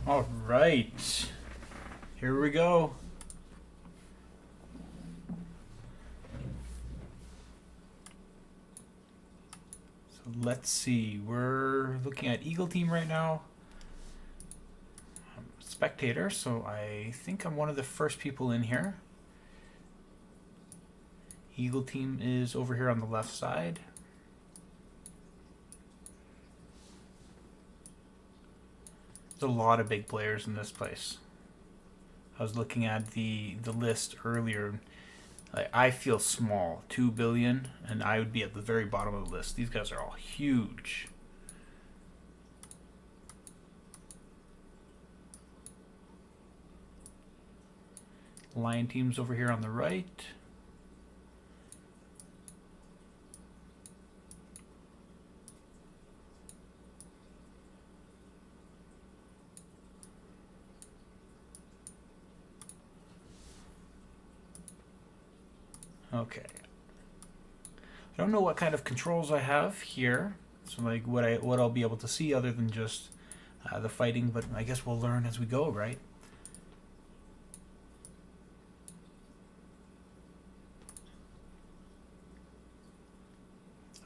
All right, here we go. So let's see. We're looking at Eagle Team right now. I'm a spectator, so I think I'm one of the first people in here. Eagle Team is over here on the left side. There's a lot of big players in this place. I was looking at the list earlier. I feel small, 2 billion, and I would be at the very bottom of the list. These guys are all huge. Lion Team's over here on the right. Okay. I don't know what kind of controls I have here. So like what I'll be able to see other than just the fighting, but I guess we'll learn as we go, right?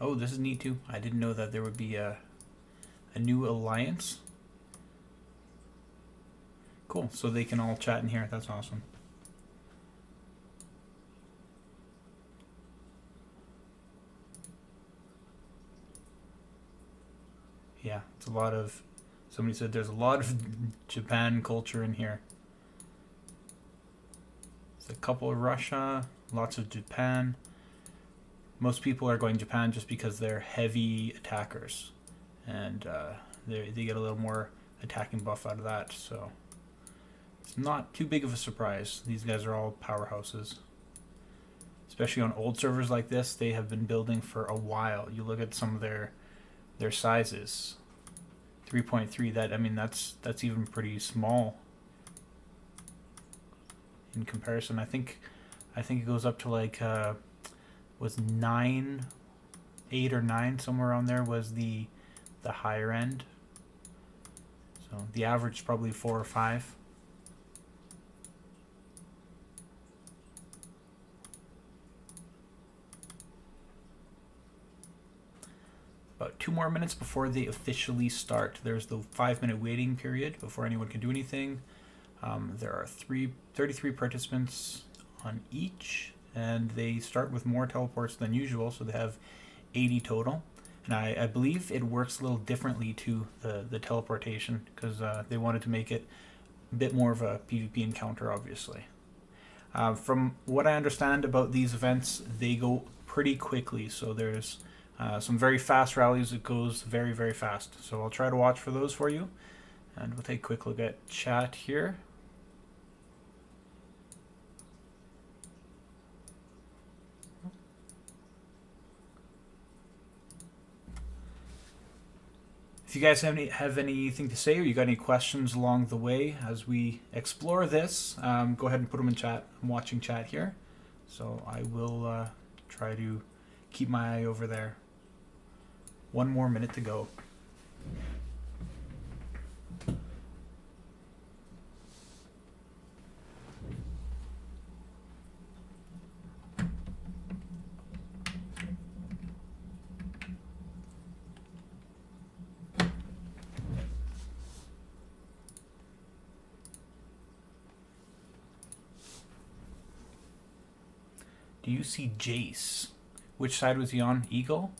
Oh, this is neat too. I didn't know that there would be a new alliance. Cool. So they can all chat in here. That's awesome. Yeah, it's a lot of. Somebody said there's a lot of Japan culture in here. It's a couple of Russia, lots of Japan. Most people are going Japan just because they're heavy attackers, and they get a little more attacking buff out of that. So it's not too big of a surprise. These guys are all powerhouses. Especially on old servers like this, they have been building for a while. You look at some of their sizes. 3.3. That's even pretty small in comparison. I think it goes up to like was 9, 8 or 9, somewhere around there was the higher end. So the average is probably 4 or 5. About 2 more minutes before they officially start. There's the 5-minute waiting period before anyone can do anything. There are 33 participants on each, and they start with more teleports than usual, so they have 80 total. And I believe it works a little differently to the teleportation, because they wanted to make it a bit more of a PvP encounter, obviously. From what I understand about these events, they go pretty quickly, so there's some very fast rallies. It goes very, very fast. So I'll try to watch for those for you. And we'll take a quick look at chat here. If you guys have anything to say, or you got any questions along the way as we explore this, go ahead and put them in chat. I'm watching chat here, so I will try to keep my eye over there. 1 more minute to go. Do you see Jace? Which side was he on? Eagle?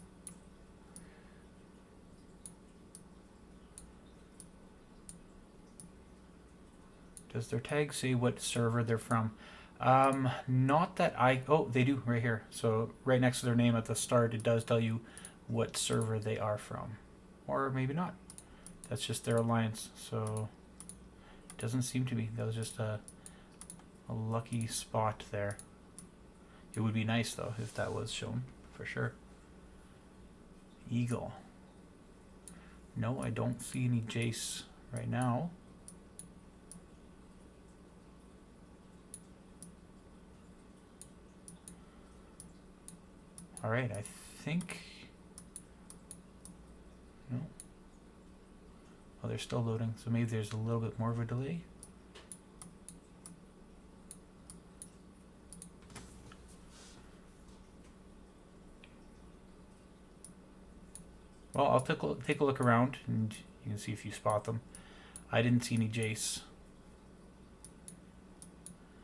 Does their tag say what server they're from? Not that I... Oh, they do, right here. So right next to their name at the start, it does tell you what server they are from. Or maybe not. That's just their alliance. So it doesn't seem to be. That was just a lucky spot there. It would be nice, though, if that was shown, for sure. Eagle. No, I don't see any Jace right now. Alright, I think... No. Oh, they're still loading, so maybe there's a little bit more of a delay. Well, I'll take a look around, and you can see if you spot them. I didn't see any Jace.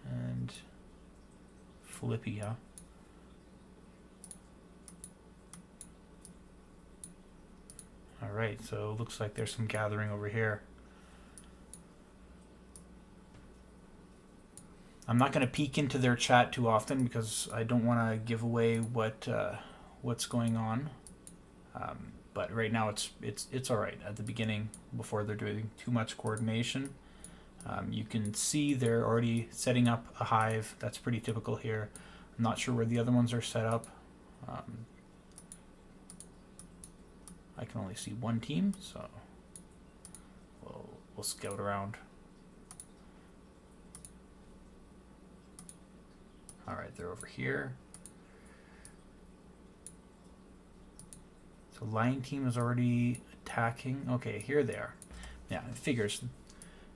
And Flippy, huh? Alright, so it looks like there's some gathering over here. I'm not going to peek into their chat too often because I don't want to give away what's going on. But right now it's all right. At the beginning, before they're doing too much coordination, you can see they're already setting up a hive. That's pretty typical here. I'm not sure where the other ones are set up. I can only see one team, so we'll scout around. All right, they're over here. So Lion team is already attacking. Okay, here they are. Yeah, it figures.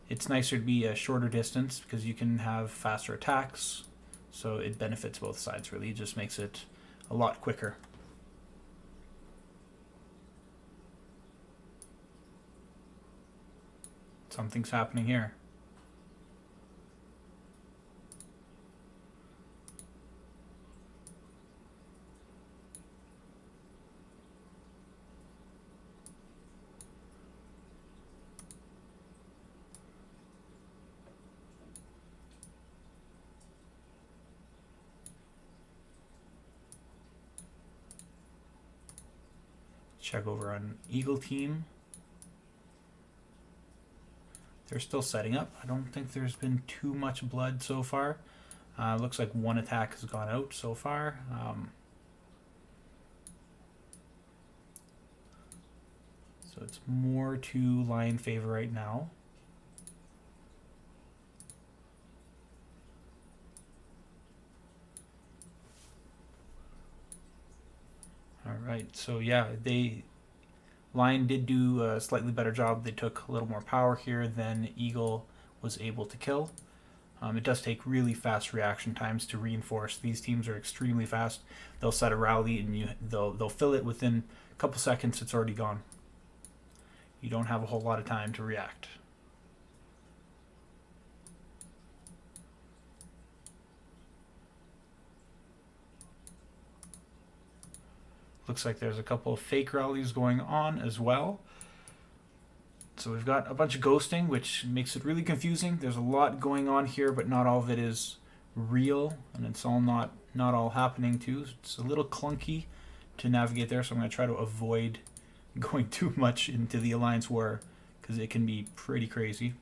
It's nicer to be a shorter distance because you can have faster attacks. So it benefits both sides, really. It just makes it a lot quicker. Something's happening here. Check over on Eagle team. They're still setting up. I don't think there's been too much blood so far. Looks like one attack has gone out so far. So it's more to Lion favor right now. All right, so yeah, Lion did do a slightly better job. They took a little more power here than Eagle was able to kill. It does take really fast reaction times to reinforce. These teams are extremely fast. They'll set a rally and they'll fill it within a couple seconds. It's already gone. You don't have a whole lot of time to react. Looks like there's a couple of fake rallies going on as well. So we've got a bunch of ghosting, which makes it really confusing. There's a lot going on here, but not all of it is real, and it's all not all happening too. It's a little clunky to navigate there, so I'm going to try to avoid going too much into the Alliance War because it can be pretty crazy.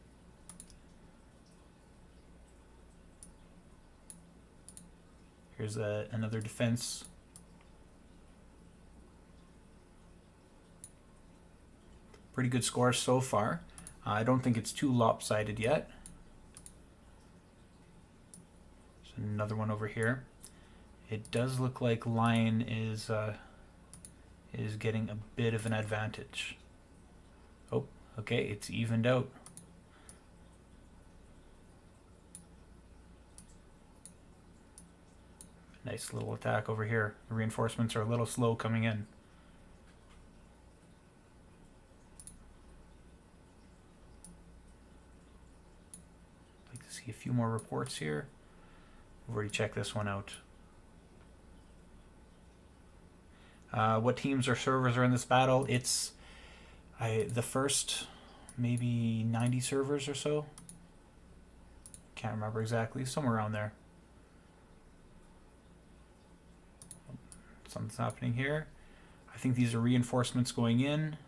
Here's another defense. Pretty good score so far. I don't think it's too lopsided yet. There's another one over here. It does look like Lion is getting a bit of an advantage. Oh, okay, it's evened out. Nice little attack over here. The reinforcements are a little slow coming in. See a few more reports here. We've already checked this one out. What teams or servers are in this battle? It's the first maybe 90 servers or so. Can't remember exactly. Somewhere around there. Something's happening here. I think these are reinforcements going in.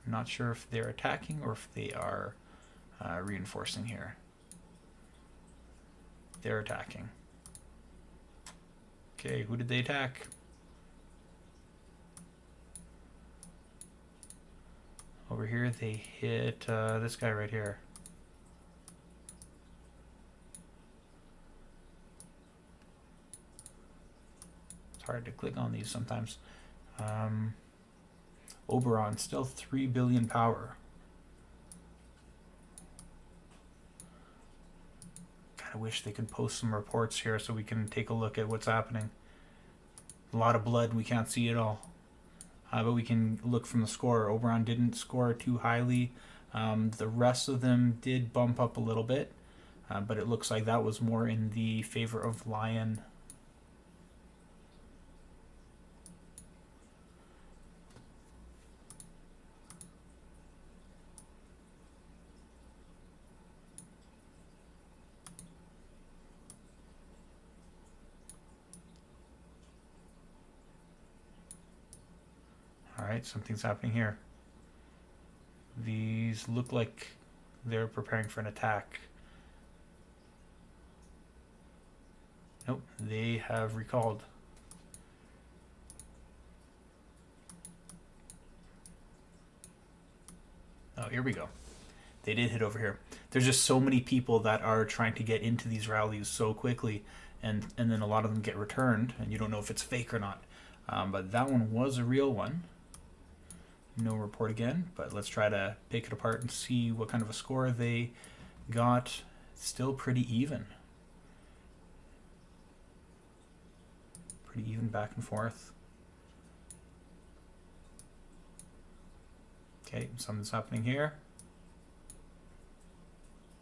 I'm not sure if they're attacking or if they are reinforcing here. They're attacking. Okay, who did they attack? Over here they hit this guy right here. It's hard to click on these sometimes. Oberon, still 3 billion power. I wish they could post some reports here so we can take a look at what's happening. A lot of blood, we can't see it all. But we can look from the score. Oberon didn't score too highly. The rest of them did bump up a little bit, but it looks like that was more in the favor of Lion. Alright, something's happening here. These look like they're preparing for an attack. Nope, they have recalled. Oh, here we go. They did hit over here. There's just so many people that are trying to get into these rallies so quickly, and then a lot of them get returned, and you don't know if it's fake or not. But that one was a real one. No report again, but let's try to pick it apart and see what kind of a score they got. Still pretty even. Pretty even back and forth. Okay, something's happening here.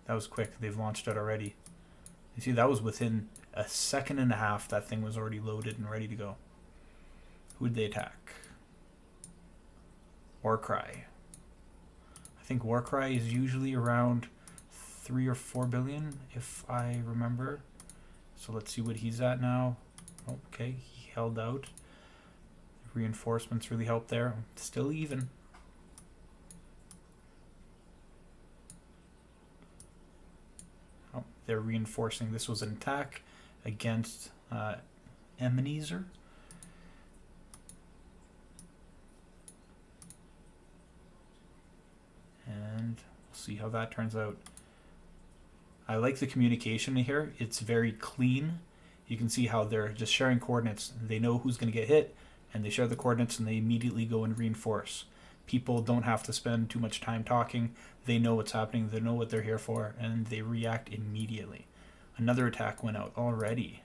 That was quick. They've launched it already. You see, that was within a second and a half. That thing was already loaded and ready to go. Who did they attack? Warcry. I think Warcry is usually around 3 or 4 billion, if I remember. So let's see what he's at now. Okay, he held out. Reinforcements really helped there. Still even. Oh, they're reinforcing. This was an attack against Ebenezer. And we'll see how that turns out. I like the communication here. It's very clean. You can see how they're just sharing coordinates. They know who's going to get hit, and they share the coordinates, and they immediately go and reinforce. People don't have to spend too much time talking. They know what's happening. They know what they're here for, and they react immediately. Another attack went out already.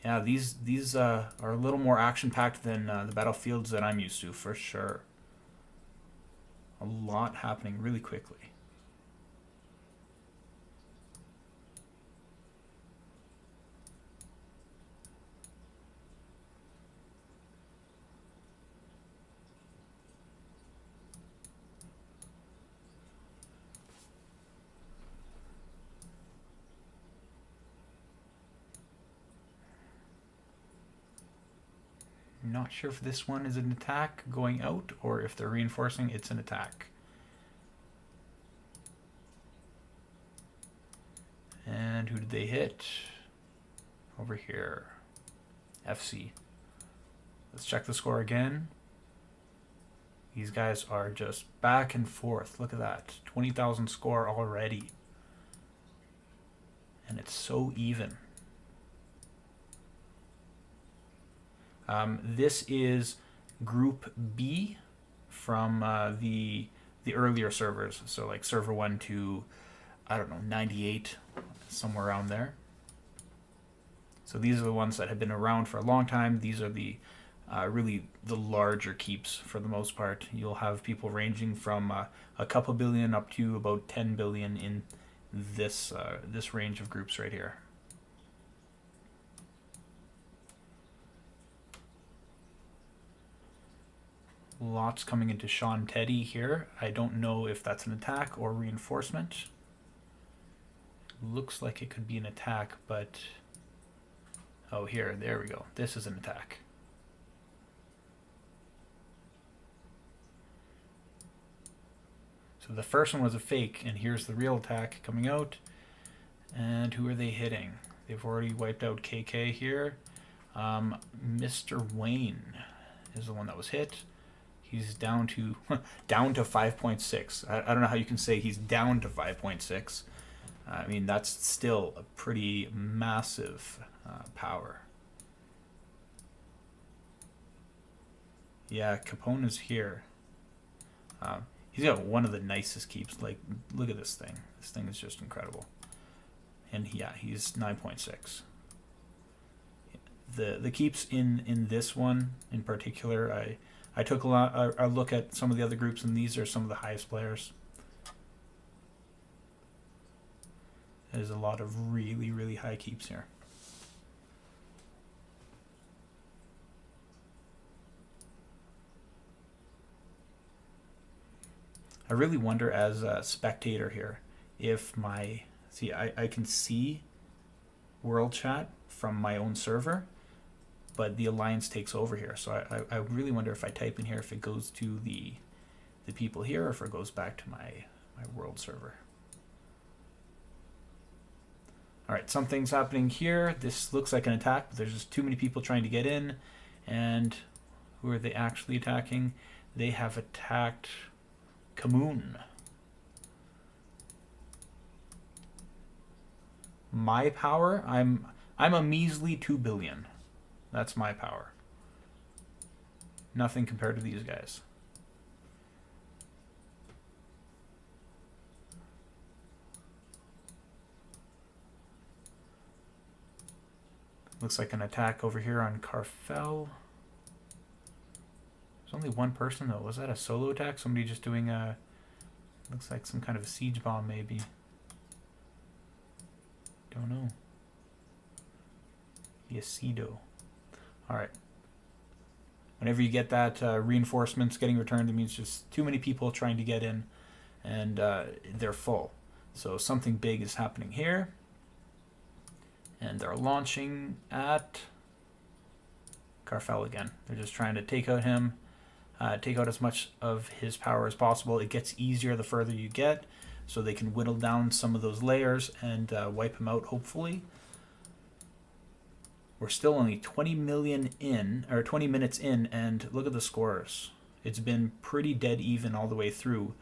Yeah, these are a little more action-packed than the battlefields that I'm used to, for sure. A lot happening really quickly. Not sure if this one is an attack going out or if they're reinforcing it's an attack. And who did they hit? Over here. FC. Let's check the score again. These guys are just back and forth. Look at that. 20,000 score already. And it's so even. This is Group B from the earlier servers. So like server 1 to, I don't know, 98, somewhere around there. So these are the ones that have been around for a long time. These are the really the larger keeps for the most part. You'll have people ranging from a couple billion up to about 10 billion in this this range of groups right here. Lots coming into Sean Teddy here. I don't know if that's an attack or reinforcement. Looks like it could be an attack, but... Oh, there we go. This is an attack. So the first one was a fake, and here's the real attack coming out. And who are they hitting? They've already wiped out KK here. Mr. Wayne is the one that was hit. He's down to 5.6. I don't know how you can say he's down to 5.6. I mean, that's still a pretty massive power. Yeah, Capone is here. He's got one of the nicest keeps. Like, look at this thing. This thing is just incredible. And yeah, he's 9.6. The keeps in this one in particular, I took a look at some of the other groups, and these are some of the highest players. There's a lot of really, really high keeps here. I really wonder as a spectator here if my... See, I can see world chat from my own server, but the alliance takes over here. So I really wonder if I type in here if it goes to the people here or if it goes back to my world server. All right, something's happening here. This looks like an attack, but there's just too many people trying to get in. And who are they actually attacking? They have attacked Kamoon. My power, I'm a measly 2 billion. That's my power. Nothing compared to these guys. Looks like an attack over here on Carfel. There's only one person though. Was that a solo attack? Somebody just doing a... Looks like some kind of a siege bomb maybe. Don't know. Yasido. Alright. Whenever you get that reinforcements getting returned, it means just too many people trying to get in, and they're full. So something big is happening here. And they're launching at Carfel again. They're just trying to take out him, take out as much of his power as possible. It gets easier the further you get, so they can whittle down some of those layers and wipe him out, hopefully. We're still only 20 million in, or 20 minutes in, and look at the scores. It's been pretty dead even all the way through.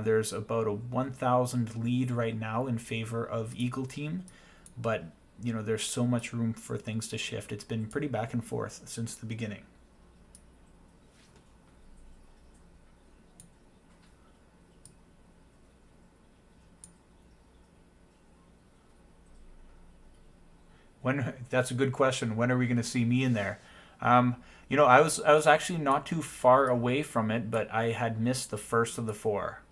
There's about a 1,000 lead right now in favor of Eagle Team, but you know, there's so much room for things to shift. It's been pretty back and forth since the beginning. That's a good question. When are we going to see me in there? You know, I was actually not too far away from it, but I had missed the first of the 4.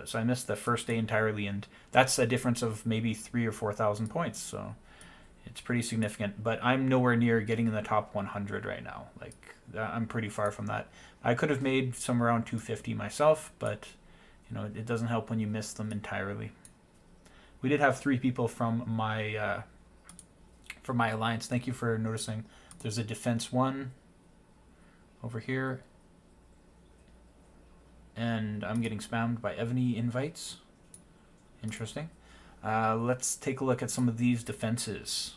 So I missed the first day entirely, and that's a difference of maybe 3,000 or 4,000 points. So it's pretty significant. But I'm nowhere near getting in the top 100 right now. Like, I'm pretty far from that. I could have made somewhere around 250 myself, but you know, it doesn't help when you miss them entirely. We did have 3 people from my alliance. Thank you for noticing. There's a defense 1 over here. And I'm getting spammed by Evony invites. Interesting. Let's take a look at some of these defenses.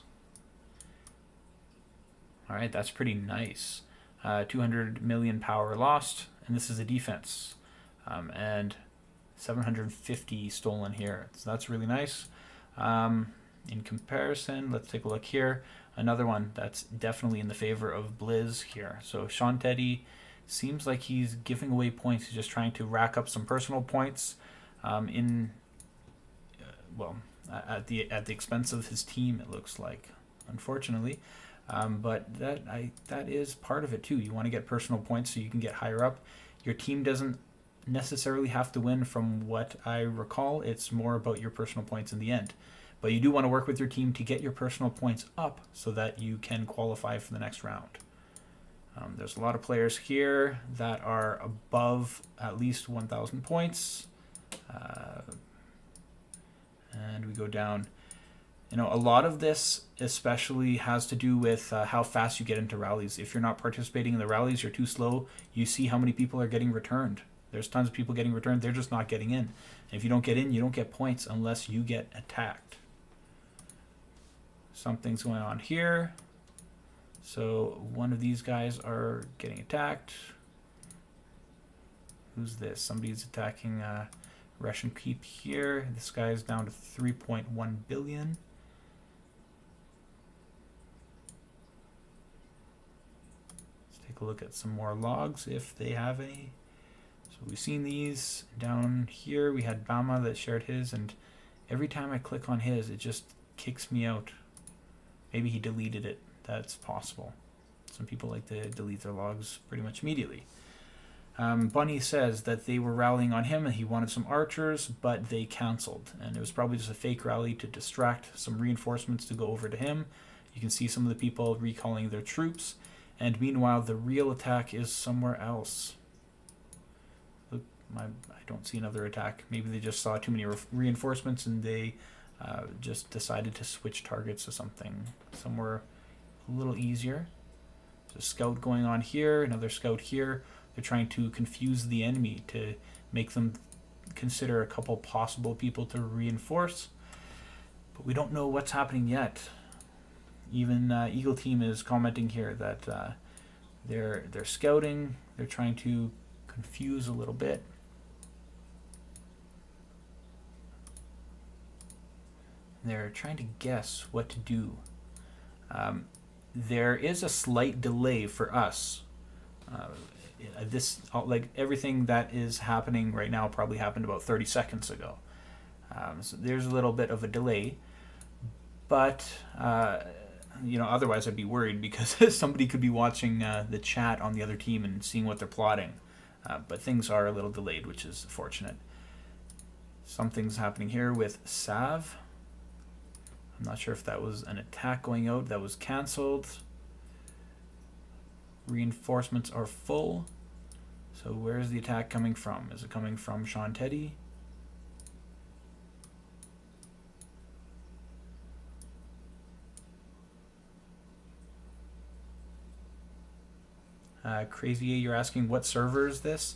Alright, that's pretty nice. 200 million power lost, and this is a defense. And 750 stolen here. So that's really nice. In comparison, let's take a look here. Another one that's definitely in the favor of Blizz here. So Sean Teddy seems like he's giving away points. He's just trying to rack up some personal points at the expense of his team, it looks like, unfortunately. But that is part of it too. You want to get personal points so you can get higher up. Your team doesn't necessarily have to win, from what I recall. It's more about your personal points in the end. But you do want to work with your team to get your personal points up so that you can qualify for the next round. There's a lot of players here that are above at least 1,000 points. And we go down. You know, a lot of this especially has to do with how fast you get into rallies. If you're not participating in the rallies, you're too slow. You see how many people are getting returned. There's tons of people getting returned. They're just not getting in. And if you don't get in, you don't get points unless you get attacked. Something's going on here. So one of these guys are getting attacked. Who's this? Somebody's attacking Russian keep here. This guy's down to 3.1 billion. Let's Take a look at some more logs if they have any. So we've seen these. Down here we had Bama that shared his, and every time I click on his, it just kicks me out. Maybe he deleted it. That's possible. Some people like to delete their logs pretty much immediately. Bunny says that they were rallying on him and he wanted some archers, but they canceled. And it was probably just a fake rally to distract some reinforcements to go over to him. You can see some of the people recalling their troops. And meanwhile, the real attack is somewhere else. Look, I don't see another attack. Maybe they just saw too many reinforcements and they just decided to switch targets to something somewhere a little easier. There's a scout going on here, another scout here. They're trying to confuse the enemy to make them consider a couple possible people to reinforce. But we don't know what's happening yet. Even Eagle Team is commenting here that they're scouting. They're trying to confuse a little bit. They're trying to guess what to do. There is a slight delay for us. This, like everything that is happening right now, probably happened about 30 seconds ago. So there's a little bit of a delay, but otherwise I'd be worried because somebody could be watching the chat on the other team and seeing what they're plotting. But things are a little delayed, which is fortunate. Something's happening here with Sav. I'm not sure if that was an attack going out that was cancelled. Reinforcements are full. So where's the attack coming from? Is it coming from Sean Teddy? Crazy, you're asking what server is this?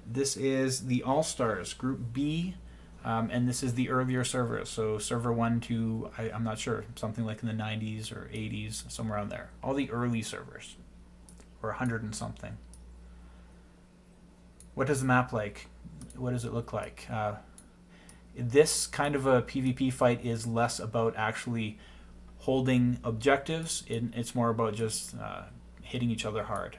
This is the All-Stars, Group B, and this is the earlier server. So server 1 to, I'm not sure, something like in the 90s or 80s, somewhere around there. All the early servers. Or 100 and something. What does the map like? What does it look like? This kind of a PvP fight is less about actually holding objectives. It's more about just hitting each other hard.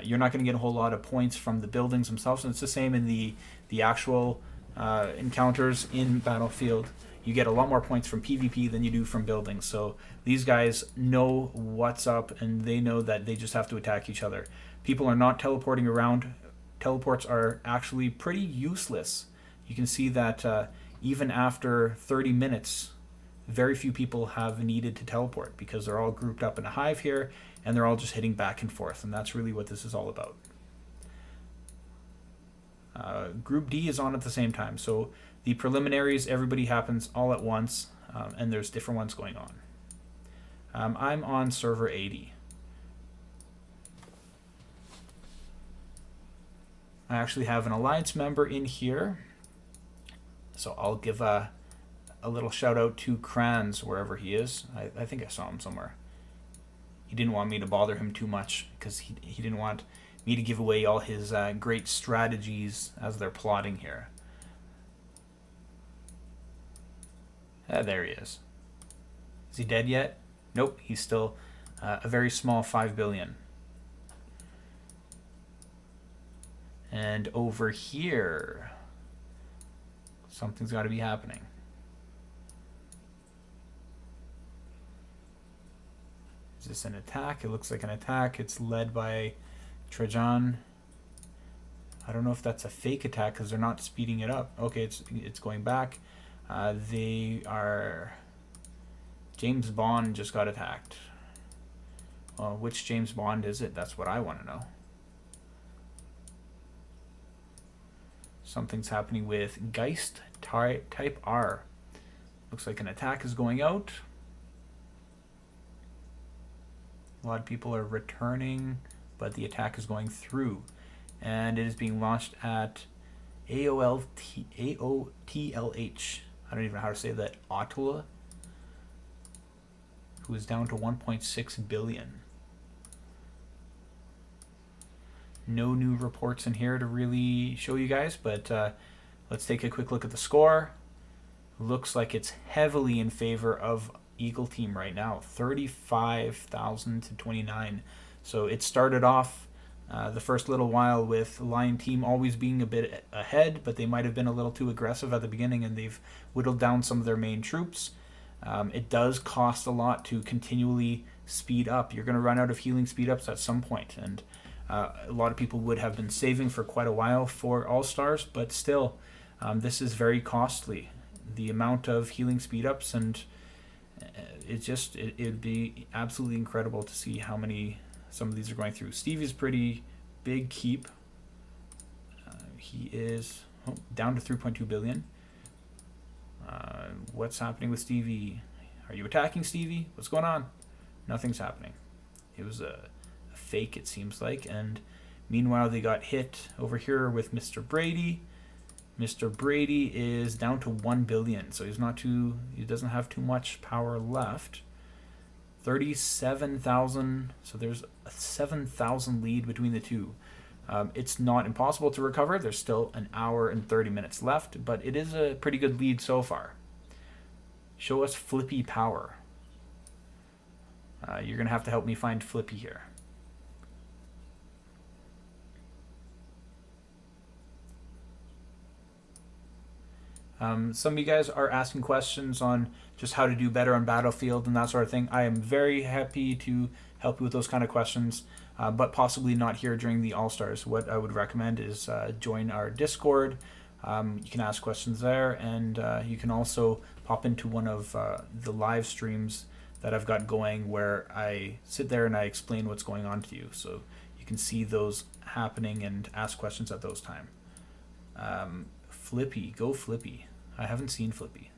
You're not going to get a whole lot of points from the buildings themselves, and it's the same in the actual encounters in Battlefield. You get a lot more points from PvP than you do from buildings. So these guys know what's up, and they know that they just have to attack each other. People are not teleporting around. Teleports are actually pretty useless. You can see that even after 30 minutes, very few people have needed to teleport because they're all grouped up in a hive here, and they're all just hitting back and forth, and that's really what this is all about. Group D is on at the same time, so the preliminaries, everybody happens all at once, and there's different ones going on. I'm on server 80. I actually have an alliance member in here, so I'll give a little shout out to Kranz wherever he is. I think I saw him somewhere. He didn't want me to bother him too much because he didn't want me to give away all his great strategies as they're plotting here. There he is. Is he dead yet? Nope, he's still a very small 5 billion. And over here, something's got to be happening. Is this an attack? It looks like an attack. It's led by Trajan. I don't know if that's a fake attack because they're not speeding it up. Okay, it's going back. They are... James Bond just got attacked. Well, which James Bond is it? That's what I want to know. Something's happening with Geist Type R. Looks like an attack is going out. A lot of people are returning, but the attack is going through. And it is being launched at AOTLH. I don't even know how to say that. Otula, who is down to 1.6 billion. No new reports in here to really show you guys, but let's take a quick look at the score. Looks like it's heavily in favor of Eagle Team right now. 35,000 to 29. So it started off the first little while with Lion Team always being a bit ahead, but they might have been a little too aggressive at the beginning, and they've whittled down some of their main troops. It does cost a lot to continually speed up. You're going to run out of healing speed ups at some point, and a lot of people would have been saving for quite a while for All-Stars, but still, this is very costly. The amount of healing speed ups, and it'd be absolutely incredible to see how many some of these are going through. Stevie's pretty big keep. He is down to 3.2 billion. What's happening with Stevie? Are you attacking Stevie? What's going on? Nothing's happening. It was a fake, it seems like. And meanwhile, they got hit over here with Mr. Brady. Mr. Brady is down to 1 billion, so he doesn't have too much power left. 37,000, so there's a 7,000 lead between the two. It's not impossible to recover. There's still an hour and 30 minutes left, but it is a pretty good lead so far. Show us Flippy power. You're going to have to help me find Flippy here. Some of you guys are asking questions on just how to do better on Battlefield and that sort of thing. I am very happy to help you with those kind of questions, but possibly not here during the All-Stars. What I would recommend is join our Discord. You can ask questions there, and you can also pop into one of the live streams that I've got going where I sit there and I explain what's going on to you. So you can see those happening and ask questions at those times. Flippy, go Flippy. I haven't seen Flippy.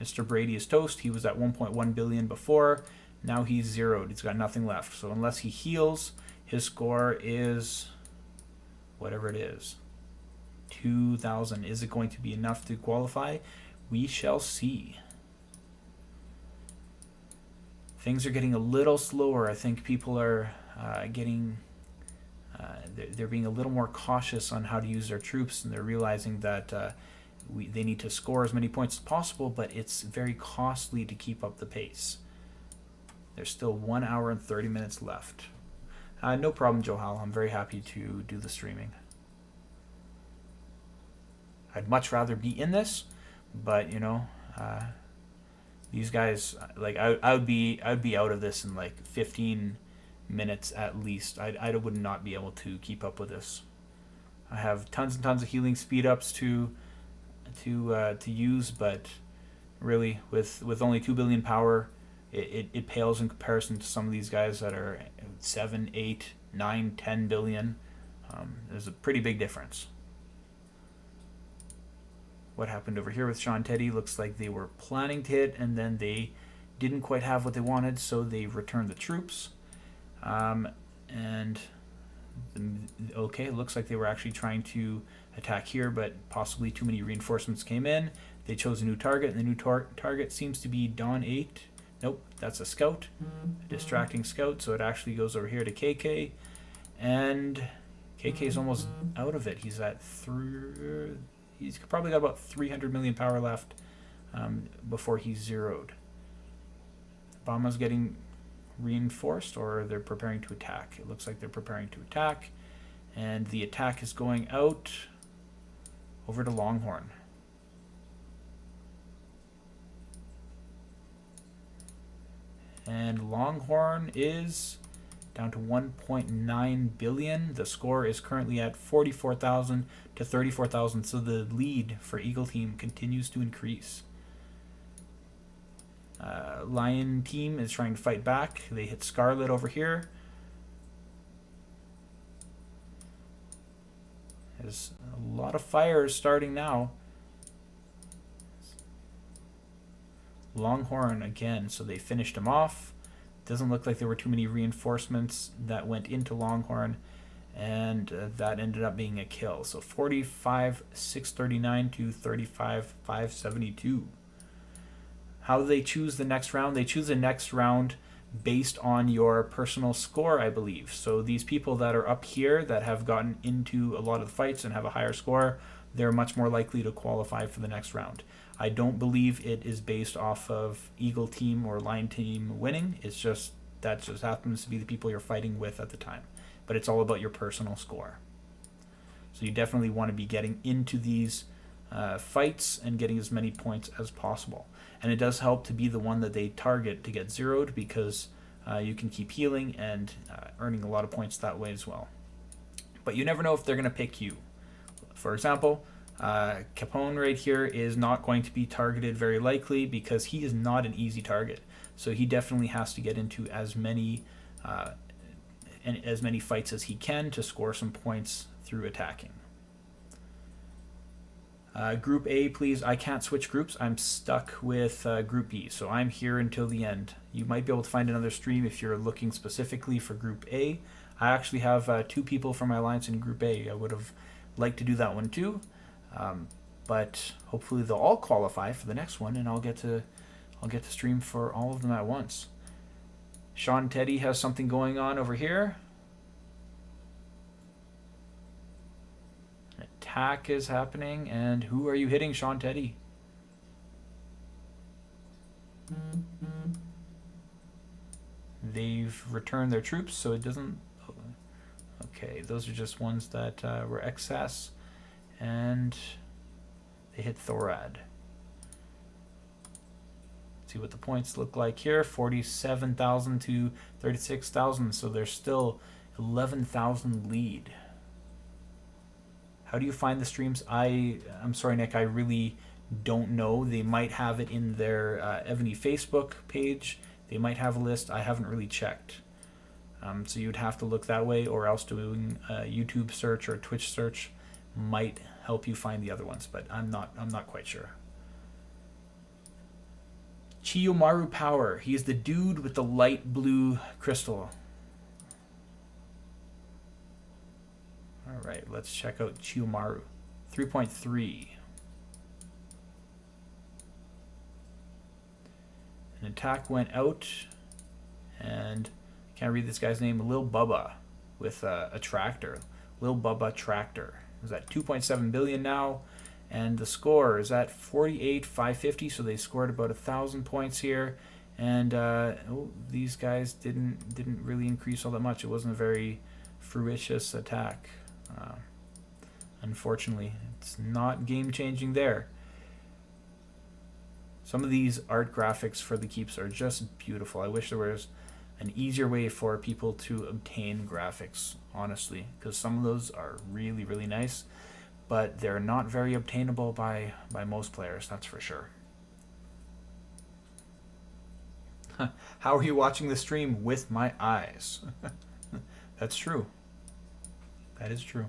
Mr. Brady is toast. He was at 1.1 billion before. Now he's zeroed. He's got nothing left. So unless he heals, his score is whatever it is. 2,000. Is it going to be enough to qualify? We shall see. Things are getting a little slower. I think people are they're being a little more cautious on how to use their troops, and they're realizing that they need to score as many points as possible, but it's very costly to keep up the pace. There's still 1 hour and 30 minutes left. No problem, Johal. I'm very happy to do the streaming. I'd much rather be in this, but these guys, like I would be out of this in like 15 minutes at least. I would not be able to keep up with this. I have tons and tons of healing speed ups to use, but really with only 2 billion power, it pales in comparison to some of these guys that are 7, 8, 9, 10 billion. There's a pretty big difference. What happened over here with Sean Teddy? Looks like they were planning to hit, and then they didn't quite have what they wanted, so they returned the troops. Okay, it looks like they were actually trying to attack here, but possibly too many reinforcements came in. They chose a new target, and the new target seems to be Dawn 8. Nope, that's a scout, a distracting scout, so it actually goes over here to KK, and KK's almost out of it. He's at he's probably got about 300 million power left before he's zeroed. Obama's getting reinforced, or they're preparing to attack. It looks like they're preparing to attack, and the attack is going out over to Longhorn. And Longhorn is down to 1.9 billion. The score is currently at 44,000 to 34,000, so the lead for Eagle Team continues to increase. Lion Team is trying to fight back. They hit Scarlet over here. There's a lot of fires starting now. Longhorn again, so they finished him off. Doesn't look like there were too many reinforcements that went into Longhorn, and that ended up being a kill. So 45,639 to 35,572. How do they choose the next round? They choose the next round based on your personal score, I believe. So these people that are up here that have gotten into a lot of the fights and have a higher score, they're much more likely to qualify for the next round. I don't believe it is based off of Eagle Team or Lion Team winning. It's just that just happens to be the people you're fighting with at the time. But it's all about your personal score. So you definitely want to be getting into these fights and getting as many points as possible. And it does help to be the one that they target to get zeroed, because you can keep healing and earning a lot of points that way as well. But you never know if they're going to pick you. For example, Capone right here is not going to be targeted very likely because he is not an easy target. So he definitely has to get into as many fights as he can to score some points through attacking. Group A, please. I can't switch groups. I'm stuck with Group B, so I'm here until the end. You might be able to find another stream if you're looking specifically for Group A. I actually have 2 people from my alliance in Group A. I would have liked to do that one too, but hopefully they'll all qualify for the next one, and I'll get to stream for all of them at once. Sean Teddy has something going on over here. An attack is happening, and who are you hitting, Sean Teddy? They've returned their troops, so it doesn't... Okay, those are just ones that were excess, and they hit Thorad. See what the points look like here, 47,000 to 36,000, so there's still 11,000 lead. How do you find the streams? I'm sorry, Nick, I really don't know. They might have it in their Evony Facebook page. They might have a list. I haven't really checked. So you'd have to look that way, or else doing a YouTube search or a Twitch search might help you find the other ones, but I'm not quite sure. Chiyomaru Power. He's the dude with the light blue crystal. Alright, let's check out Chiyomaru. 3.3. An attack went out, and can't read this guy's name. Lil Bubba with a tractor. Lil Bubba Tractor. Is at 2.7 billion now, and the score is at 48,550. So they scored about 1,000 points here, and these guys didn't really increase all that much. It wasn't a very fruitious attack. Unfortunately, it's not game changing there. Some of these art graphics for the keeps are just beautiful. I wish there was an easier way for people to obtain graphics, honestly, because some of those are really, really nice, but they're not very obtainable by most players, that's for sure. How are you watching the stream? With my eyes. That's true. That is true.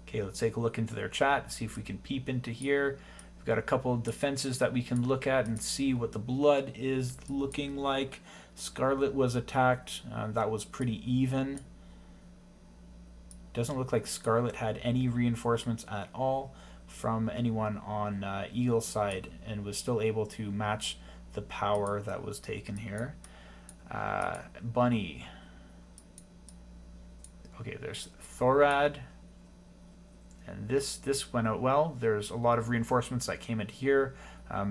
Okay, let's take a look into their chat, see if we can peep into here. We've got a couple of defenses that we can look at and see what the blood is looking like. Scarlet was attacked. That was pretty even. Doesn't look like Scarlet had any reinforcements at all from anyone on Eagle's side, and was still able to match the power that was taken here. Bunny. Okay, there's Thorad. And this went out well. There's a lot of reinforcements that came in here,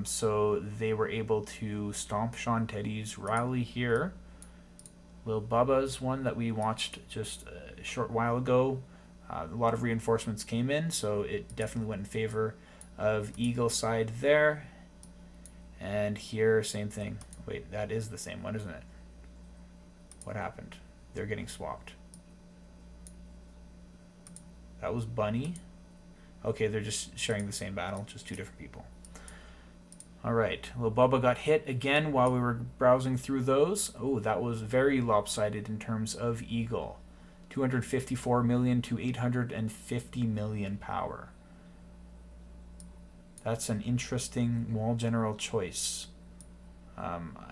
so they were able to stomp Sean Teddy's rally here. Lil Bubba's one that we watched just a short while ago. A lot of reinforcements came in, so it definitely went in favor of Eagle's side there. And here, same thing. Wait, that is the same one, isn't it? What happened? They're getting swapped. That was Bunny. Okay, they're just sharing the same battle, just two different people. Alright, Lil Bubba got hit again while we were browsing through those. Oh, that was very lopsided in terms of Eagle. 254 million to 850 million power. That's an interesting wall general choice.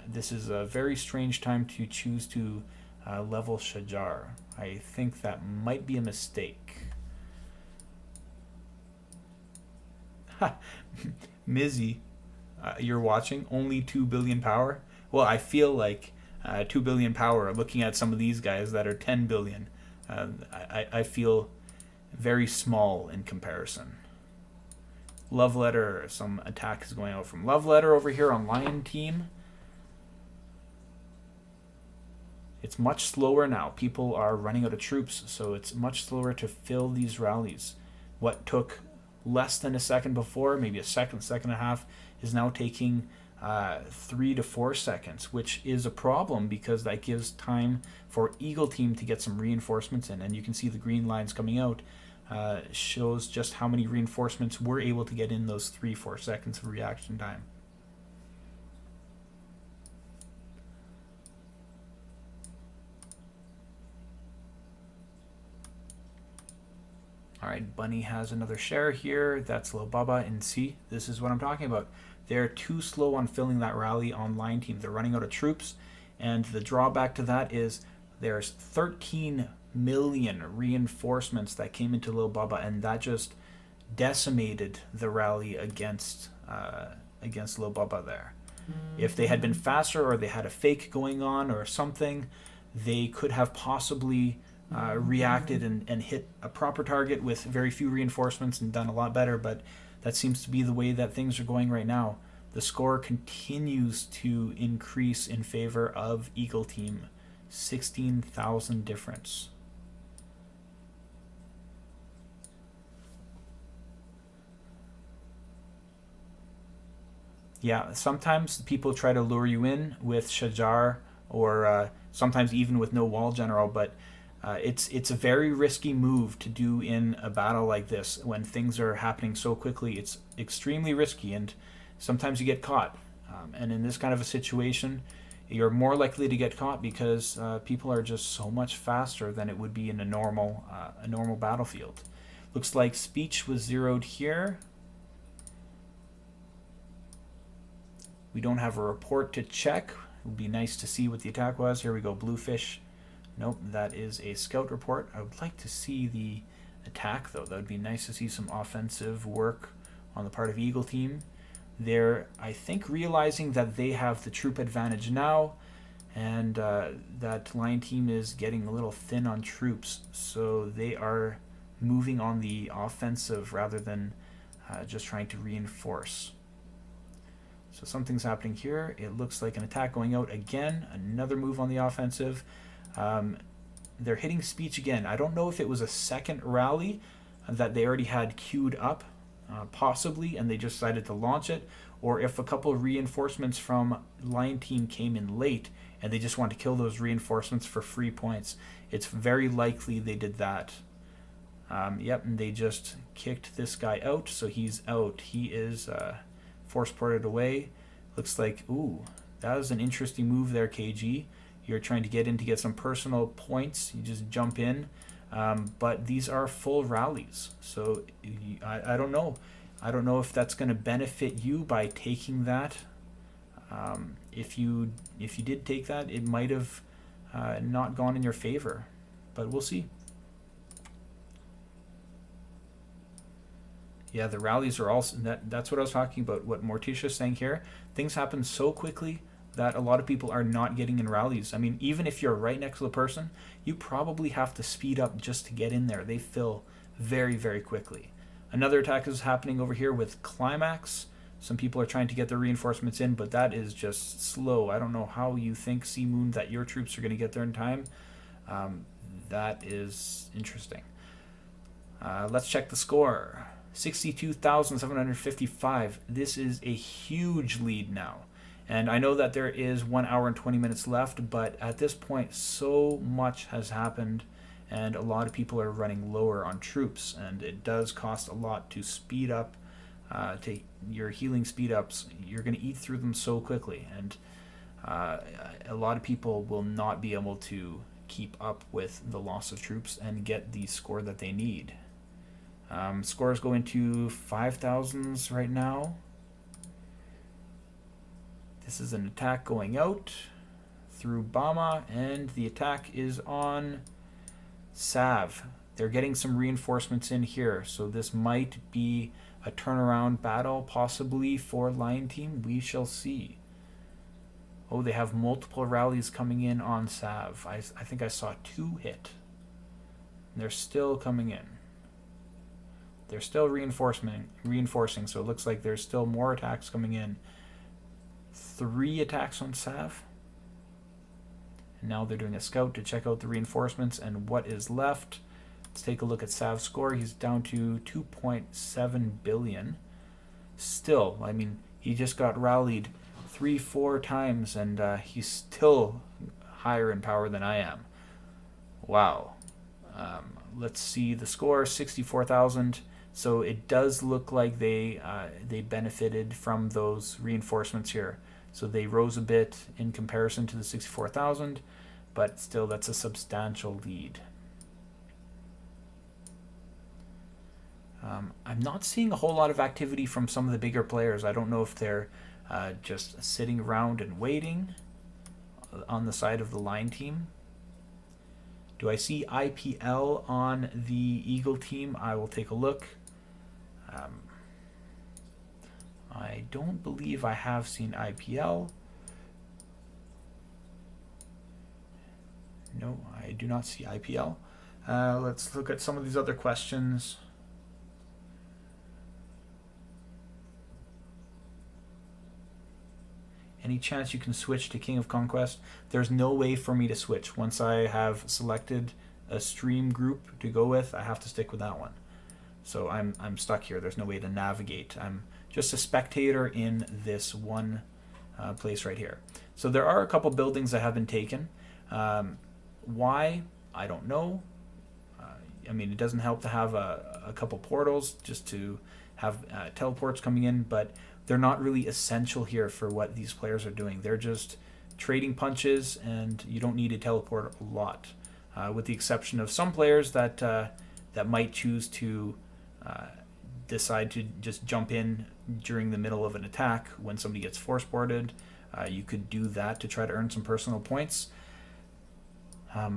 This is a very strange time to choose to level Shajar. I think that might be a mistake. Mizzy, you're watching only 2 billion power. Well, I feel like 2 billion power, looking at some of these guys that are 10 billion, I feel very small in comparison. Love Letter, some attack is going out from Love Letter over here on Lion Team. It's much slower now. People are running out of troops, so it's much slower to fill these rallies. What took less than a second before, maybe a second, second and a half, is now taking 3 to 4 seconds, which is a problem because that gives time for Eagle Team to get some reinforcements in. And you can see the green lines coming out shows just how many reinforcements we're able to get in those 3-4 seconds of reaction time. All right, Bunny has another share here. That's Lil Baba in C. This is what I'm talking about. They're too slow on filling that rally on Lion Team. They're running out of troops, and the drawback to that is there's 13 million reinforcements that came into Lil Baba, and that just decimated the rally against Lil Baba there. If they had been faster, or they had a fake going on or something, they could have possibly reacted and hit a proper target with very few reinforcements and done a lot better, but that seems to be the way that things are going right now. The score continues to increase in favor of Eagle Team. 16,000 difference. Yeah, sometimes people try to lure you in with Shajar, or sometimes even with no wall general, but it's a very risky move to do in a battle like this when things are happening so quickly. It's extremely risky, and sometimes you get caught. And in this kind of a situation, you're more likely to get caught because people are just so much faster than it would be in a normal battlefield. Looks like speech was zeroed here. We don't have a report to check. It would be nice to see what the attack was. Here we go, Bluefish. Nope, that is a scout report. I would like to see the attack, though. That would be nice to see some offensive work on the part of Eagle Team. They're, I think, realizing that they have the troop advantage now, and that Lion Team is getting a little thin on troops, so they are moving on the offensive rather than just trying to reinforce. So something's happening here. It looks like an attack going out again. Another move on the offensive. They're hitting speech again. I don't know if it was a second rally that they already had queued up, possibly, and they just decided to launch it, or if a couple of reinforcements from Lion Team came in late and they just want to kill those reinforcements for free points. It's very likely they did that. Yep, and they just kicked this guy out, so he's out. He is force ported away. Looks like, ooh, that was an interesting move there, KG. You're trying to get in to get some personal points. You just jump in. But these are full rallies. So I don't know. I don't know if that's going to benefit you by taking that. If you did take that, it might have not gone in your favor. But we'll see. Yeah, the rallies are also... That's what I was talking about. What Morticia's saying here. Things happen so quickly that a lot of people are not getting in rallies. I mean, even if you're right next to the person, you probably have to speed up just to get in there. They fill very, very quickly. Another attack is happening over here with Climax. Some people are trying to get their reinforcements in, but that is just slow. I don't know how you think, Sea Moon, that your troops are going to get there in time. That is interesting. Let's check the score. 62,755. This is a huge lead now. And I know that there is 1 hour and 20 minutes left, but at this point, so much has happened, and a lot of people are running lower on troops, and it does cost a lot to speed up, to your healing speed ups. You're going to eat through them so quickly, and a lot of people will not be able to keep up with the loss of troops and get the score that they need. Scores go into 5,000s right now. This is an attack going out through Bama, and the attack is on Sav. They're getting some reinforcements in here, so this might be a turnaround battle, possibly for Lion Team. We shall see. Oh, they have multiple rallies coming in on Sav. I think I saw 2 hit. They're still coming in. They're still reinforcing, so it looks like there's still more attacks coming in. 3 attacks on Sav. And now they're doing a scout to check out the reinforcements and what is left. Let's take a look at Sav's score. He's down to 2.7 billion. Still, I mean, he just got rallied 3-4 times, and he's still higher in power than I am. Wow. Let's see the score, 64,000. So it does look like they benefited from those reinforcements here. So they rose a bit in comparison to the 64,000, but still that's a substantial lead. I'm not seeing a whole lot of activity from some of the bigger players. I don't know if they're just sitting around and waiting on the side of the line team. Do I see IPL on the Eagle team? I will take a look. I don't believe I have seen IPL. No, I do not see IPL. Let's look at some of these other questions. Any chance you can switch to King of Conquest? There's no way for me to switch. Once I have selected a stream group to go with, I have to stick with that one. So I'm stuck here. There's no way to navigate. I'm just a spectator in this one place right here. So there are a couple buildings that have been taken. Why? I don't know. I mean, it doesn't help to have a couple portals just to have teleports coming in, but they're not really essential here for what these players are doing. They're just trading punches, and you don't need to teleport a lot, with the exception of some players that might choose to decide to just jump in during the middle of an attack when somebody gets force boarded. You could do that to try to earn some personal points,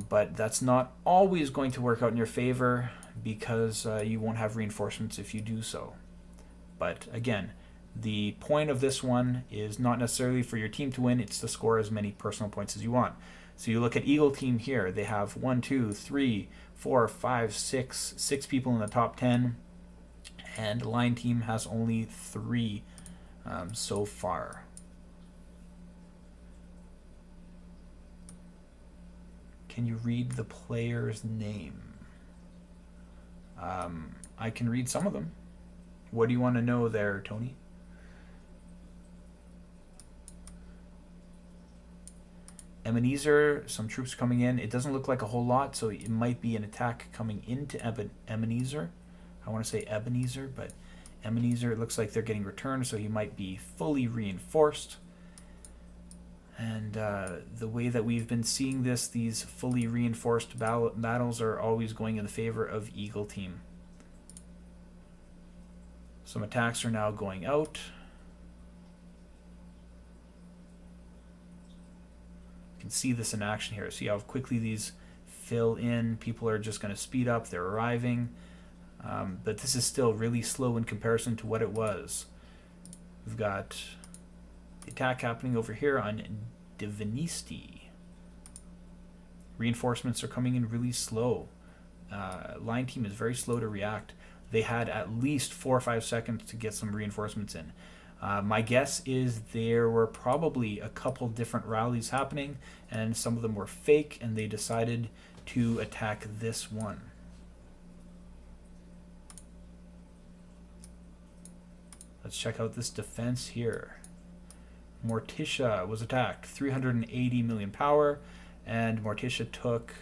but that's not always going to work out in your favor because you won't have reinforcements if you do so. But again, the point of this one is not necessarily for your team to win, it's to score as many personal points as you want. So you look at Eagle team here, they have 1, 2, 3, 4, 5, 6 people in the top 10, and Lion team has only 3 so far. Can you read the player's name? I can read some of them. What do you want to know there, Tony? Ebenezer, some troops coming in. It doesn't look like a whole lot, so it might be an attack coming into Ebenezer. I want to say Ebenezer, but Ebenezer, it looks like they're getting returned, so he might be fully reinforced. And the way that we've been seeing this, these fully reinforced battles are always going in the favor of Eagle team. Some attacks are now going out. You can see this in action here. See how quickly these fill in. People are just going to speed up. They're arriving. But this is still really slow in comparison to what it was. We've got the attack happening over here on Divinisti. Reinforcements are coming in really slow. Line team is very slow to react. They had at least 4 or 5 seconds to get some reinforcements in. My guess is there were probably a couple different rallies happening, and some of them were fake, and they decided to attack this one. Let's check out this defense here. Morticia was attacked, 380 million power, and Morticia took,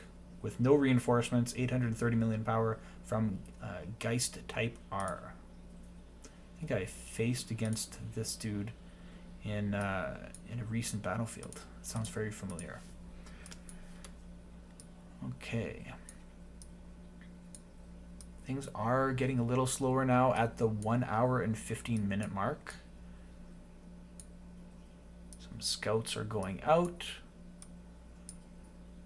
with no reinforcements, 830 million power from Geist Type R. I think I faced against this dude in a recent battlefield. It sounds very familiar. Okay. Things are getting a little slower now at the 1 hour and 15 minute mark. Some scouts are going out.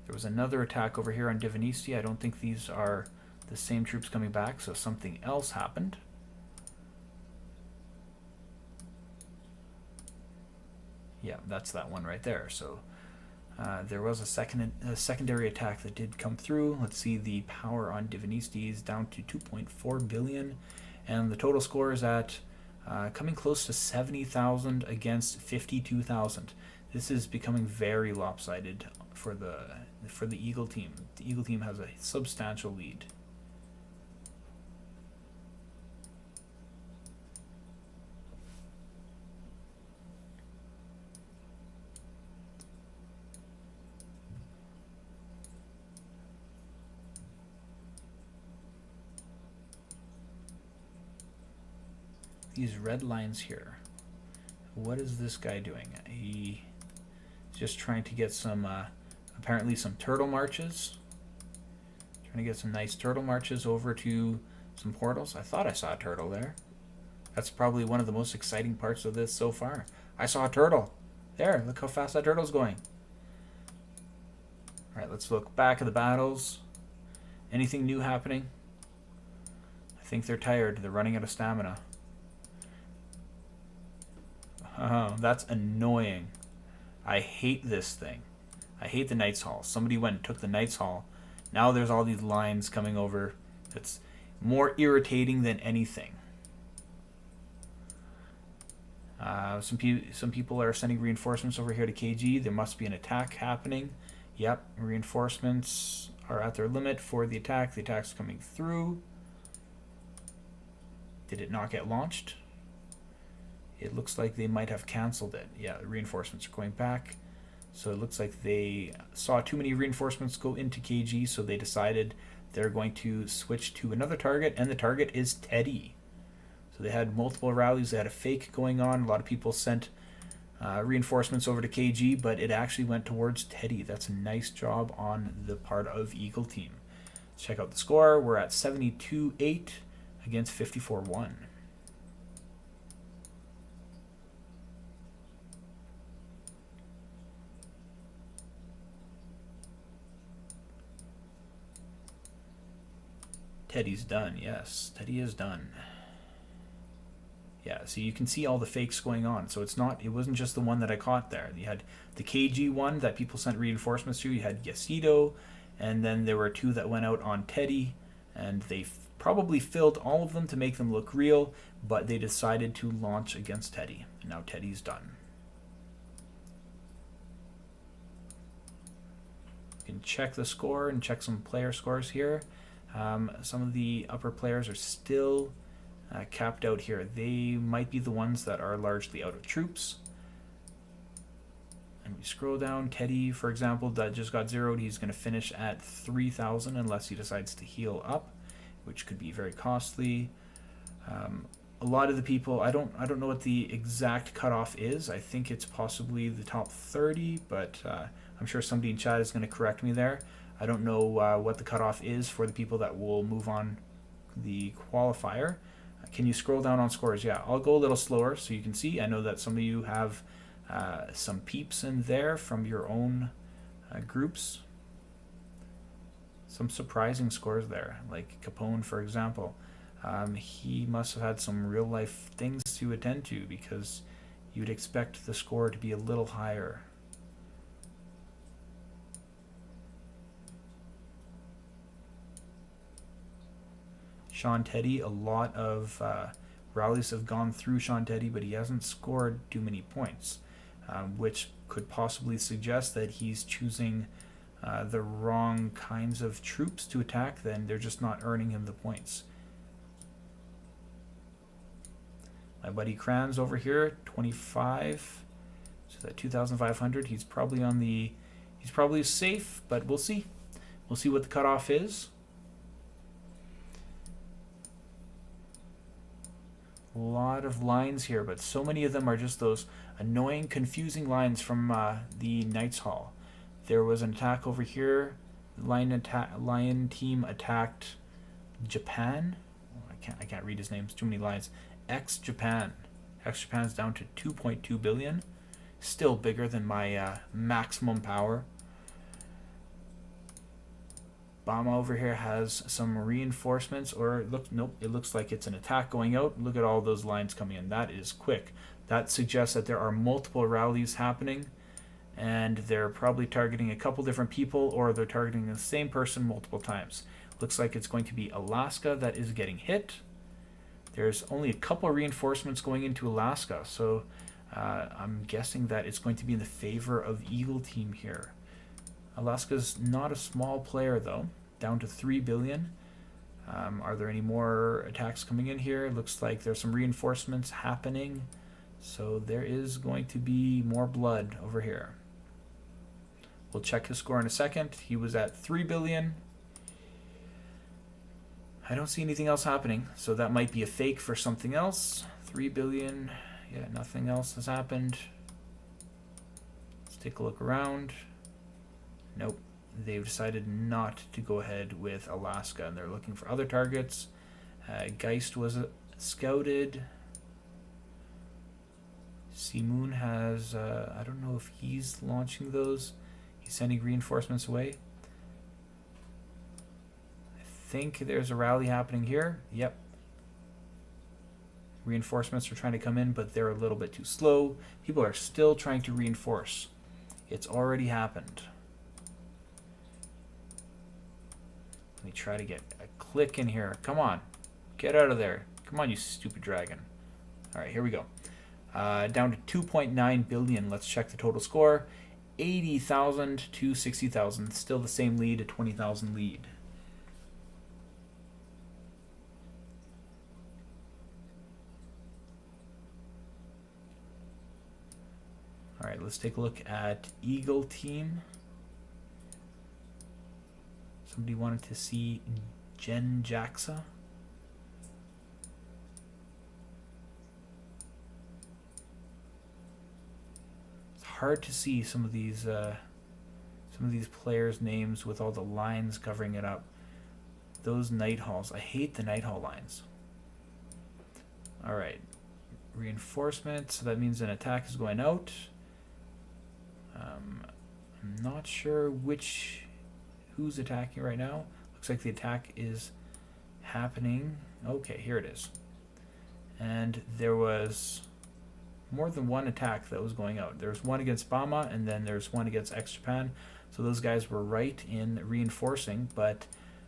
There was another attack over here on Divinisti. I don't think these are the same troops coming back, so something else happened. Yeah, that's that one right there. So there was a secondary attack that did come through. Let's see, the power on Divinisti is down to 2.4 billion, and the total score is at coming close to 70,000 against 52,000. This is becoming very lopsided for the Eagle team. The Eagle team has a substantial lead. These red lines here. What is this guy doing? He's just trying to get some, apparently some turtle marches. Trying to get some nice turtle marches over to some portals. I thought I saw a turtle there. That's probably one of the most exciting parts of this so far. I saw a turtle. There, look how fast that turtle's going. Alright, let's look back at the battles. Anything new happening? I think they're tired. They're running out of stamina. Oh, that's annoying. I hate this thing. I hate the Knight's Hall. Somebody went and took the Knight's Hall. Now there's all these lines coming over. It's more irritating than anything. Some people are sending reinforcements over here to KG. There must be an attack happening. Yep, reinforcements are at their limit for the attack. The attack's coming through. Did it not get launched? It looks like they might have canceled it. Yeah, the reinforcements are going back. So it looks like they saw too many reinforcements go into KG, so they decided they're going to switch to another target, and the target is Teddy. So they had multiple rallies. They had a fake going on. A lot of people sent reinforcements over to KG, but it actually went towards Teddy. That's a nice job on the part of Eagle Team. Let's check out the score. We're at 72-8 against 54-1. Teddy's done. Yes, Teddy is done. Yeah, so you can see all the fakes going on. So it wasn't just the one that I caught there. You had the KG one that people sent reinforcements to. You had Yasido, and then there were two that went out on Teddy, and they probably filled all of them to make them look real, but they decided to launch against Teddy. And now Teddy's done. You can check the score and check some player scores here. Some of the upper players are still capped out here. They might be the ones that are largely out of troops. And we scroll down. Teddy, for example, that just got zeroed. He's going to finish at 3,000 unless he decides to heal up, which could be very costly. A lot of the people, I don't know what the exact cutoff is. I think it's possibly the top 30, but I'm sure somebody in chat is going to correct me there. I don't know what the cutoff is for the people that will move on the qualifier. Can you scroll down on scores? Yeah, I'll go a little slower so you can see. I know that some of you have some peeps in there from your own groups. Some surprising scores there, like Capone, for example. He must have had some real life things to attend to, because you'd expect the score to be a little higher. Sean Teddy, a lot of rallies have gone through Sean Teddy, but he hasn't scored too many points, which could possibly suggest that he's choosing the wrong kinds of troops to attack. Then they're just not earning him the points. My buddy Kranz over here, 25, so that 2,500. He's probably safe, but we'll see. We'll see what the cutoff is. A lot of lines here, but so many of them are just those annoying, confusing lines from the Knights Hall. There was an attack over here. Lion team attacked Japan. I can't read his name. It's too many lines. Japan's down to 2.2 billion. Still bigger than my maximum power. Bama over here has some reinforcements, or it looks like it's an attack going out. Look at all those lines coming in. That is quick. That suggests that there are multiple rallies happening, and they're probably targeting a couple different people, or they're targeting the same person multiple times. Looks like it's going to be Alaska that is getting hit. There's only a couple of reinforcements going into Alaska, so I'm guessing that it's going to be in the favor of Eagle Team here. Alaska's not a small player though, down to 3 billion. Are there any more attacks coming in here? Looks like there's some reinforcements happening, so there is going to be more blood over here. We'll check his score in a second. He was at 3 billion. I don't see anything else happening, so that might be a fake for something else. 3 billion. Yeah, nothing else has happened. Let's take a look around. Nope. They've decided not to go ahead with Alaska, and they're looking for other targets. Geist was scouted. Simoon has, I don't know if he's launching those. He's sending reinforcements away. I think there's a rally happening here. Yep. Reinforcements are trying to come in, but they're a little bit too slow. People are still trying to reinforce. It's already happened. Let me try to get a click in here. Come on. Get out of there. Come on, you stupid dragon. All right, here we go. Down to 2.9 billion. Let's check the total score. 80,000 to 60,000. Still the same lead, a 20,000 lead. All right, let's take a look at Eagle Team. Somebody wanted to see Jen Jaxa. It's hard to see some of these players' names with all the lines covering it up. Those night halls. I hate the night hall lines. All right, reinforcements. So that means an attack is going out. I'm not sure who's attacking right now. Looks like the attack is happening. Okay, here it is. And there was more than one attack that was going out. There's one against Bama, and then there's one against X-Japan. So those guys were right in reinforcing, but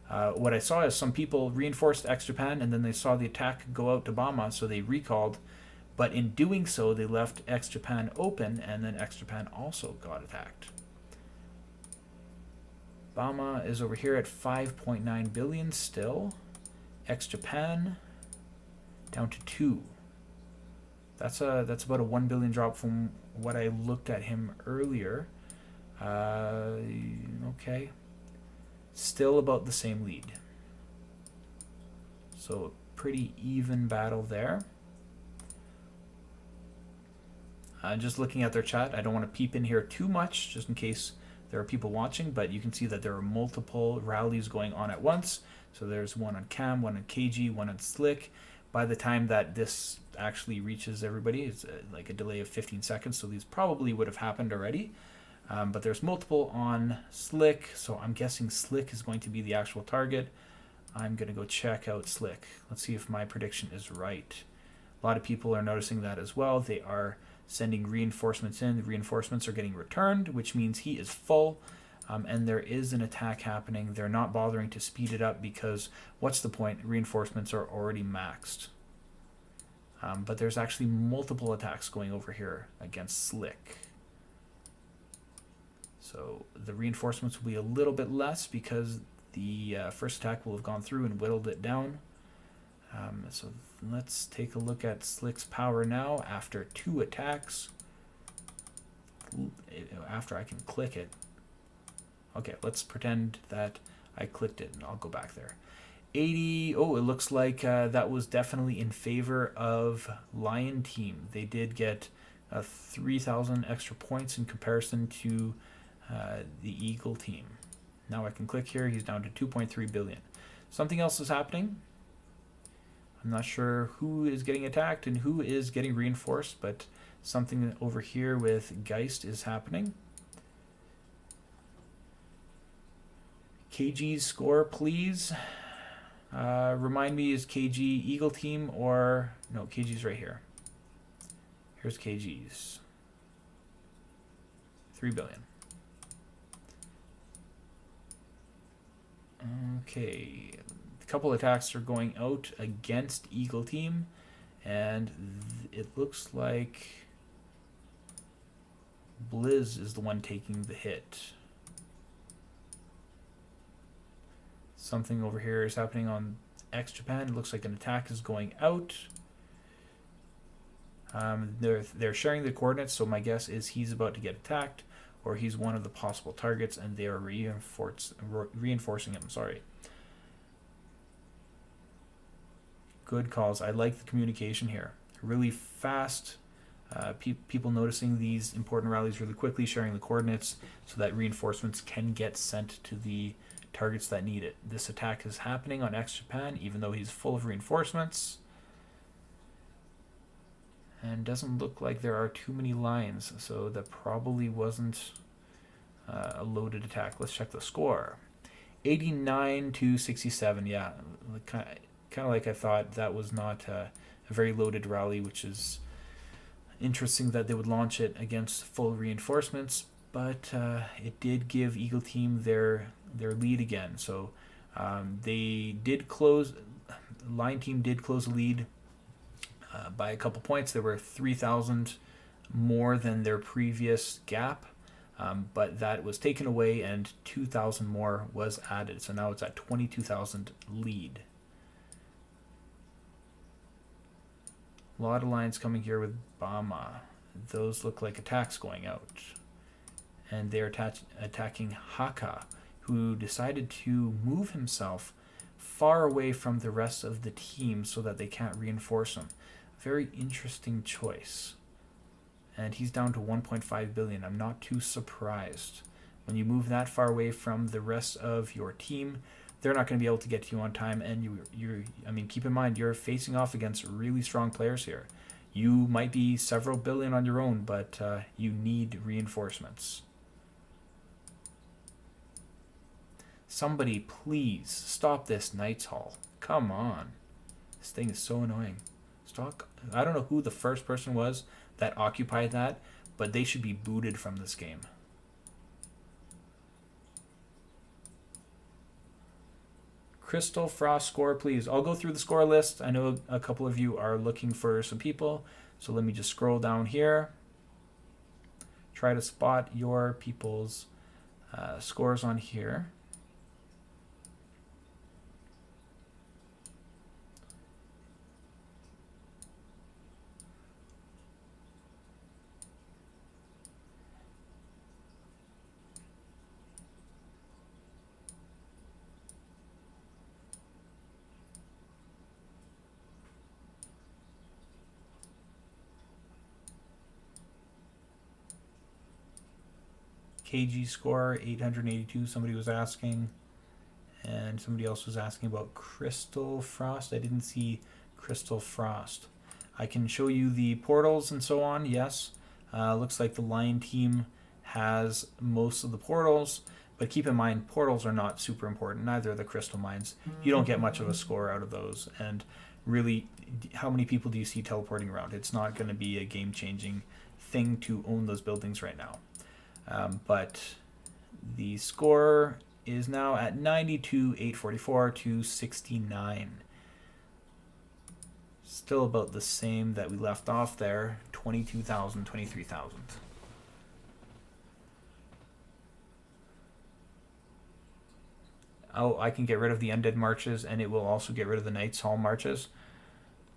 what I saw is some people reinforced X-Japan, and then they saw the attack go out to Bama, so they recalled. But in doing so, they left X-Japan open, and then X-Japan also got attacked. Bama is over here at 5.9 billion still. X-Japan down to 2. That's about a 1 billion drop from what I looked at him earlier. Okay. Still about the same lead. So pretty even battle there. Just looking at their chat, I don't want to peep in here too much, just in case there are people watching, but you can see that there are multiple rallies going on at once. So there's one on Cam, one on KG, one on Slick. By the time that this actually reaches everybody, it's like a delay of 15 seconds, so these probably would have happened already. But there's multiple on Slick, so I'm guessing Slick is going to be the actual target. I'm going to go check out Slick. Let's see if my prediction is right. A lot of people are noticing that as well. They are sending reinforcements in. The reinforcements are getting returned, which means he is full, and there is an attack happening. They're not bothering to speed it up because what's the point? Reinforcements are already maxed. But there's actually multiple attacks going over here against Slick. So the reinforcements will be a little bit less because the first attack will have gone through and whittled it down. So let's take a look at Slick's power now after 2 attacks. After I can click it. Okay, let's pretend that I clicked it and I'll go back there. 80, oh, it looks like that was definitely in favor of Lion Team. They did get 3,000 extra points in comparison to the Eagle Team. Now I can click here, he's down to 2.3 billion. Something else is happening. I'm not sure who is getting attacked and who is getting reinforced, but something over here with Geist is happening. KG's score, please. Remind me, is KG Eagle Team or... No, KG's right here. Here's KG's. 3 billion. Okay. couple attacks are going out against Eagle Team, and it looks like Blizz is the one taking the hit. Something over here is happening on X Japan. It looks like an attack is going out. They're sharing the coordinates, so my guess is he's about to get attacked, or he's one of the possible targets, and they are reinforcing him. Sorry. Good calls. I like the communication here. Really fast. People noticing these important rallies really quickly, sharing the coordinates so that reinforcements can get sent to the targets that need it. This attack is happening on X Japan, even though he's full of reinforcements. And doesn't look like there are too many lines, so that probably wasn't a loaded attack. Let's check the score. 89-67. Yeah, kind of like I thought. That was not a very loaded rally, which is interesting that they would launch it against full reinforcements, but it did give Eagle Team their lead again. So they did close. Line Team did close the lead by a couple points. There were 3,000 more than their previous gap, but that was taken away and 2,000 more was added. So now it's at 22,000 lead. A lot of lines coming here with Bama. Those look like attacks going out. And they're attacking Haka, who decided to move himself far away from the rest of the team so that they can't reinforce him. Very interesting choice. And he's down to 1.5 billion. I'm not too surprised. When you move that far away from the rest of your team, they're not going to be able to get to you on time. And I mean, keep in mind, you're facing off against really strong players here. You might be several billion on your own, but you need reinforcements. Somebody please stop this Knights Hall. Come on. This thing is so annoying. Stop. I don't know who the first person was that occupied that, but they should be booted from this game. Crystal Frost score, please. I'll go through the score list. I know a couple of you are looking for some people, so let me just scroll down here. Try to spot your people's scores on here. KG score 882, somebody was asking, and somebody else was asking about Crystal Frost. I didn't see Crystal Frost. I can show you the portals and so on. Yes, looks like the Lion Team has most of the portals, but keep in mind portals are not super important, neither are the crystal mines. You don't get much of a score out of those, and really, how many people do you see teleporting around? It's not going to be a game-changing thing to own those buildings right now. But the score is now at 92,844 to 69. Still about the same that we left off there, 22,000, 23,000. Oh, I can get rid of the undead marches, and it will also get rid of the Knights Hall marches.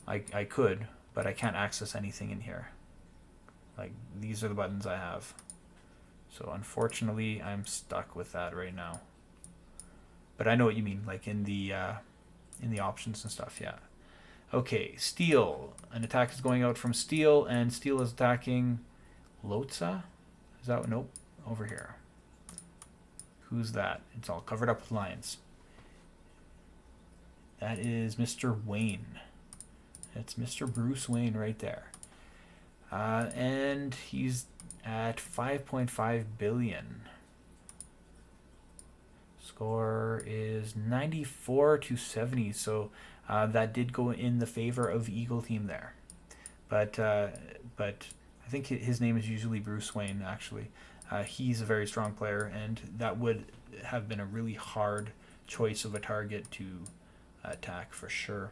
I could, but I can't access anything in here. Like, these are the buttons I have. So unfortunately, I'm stuck with that right now. But I know what you mean, like in the options and stuff, yeah. Okay, Steel. An attack is going out from Steel, and Steel is attacking Lotsa? Is that, nope, over here. Who's that? It's all covered up with lions. That is Mr. Wayne. It's Mr. Bruce Wayne right there. And he's at 5.5 billion. Score is 94 to 70, so that did go in the favor of Eagle Team there. But I think his name is usually Bruce Wayne, actually. He's a very strong player, and that would have been a really hard choice of a target to attack for sure.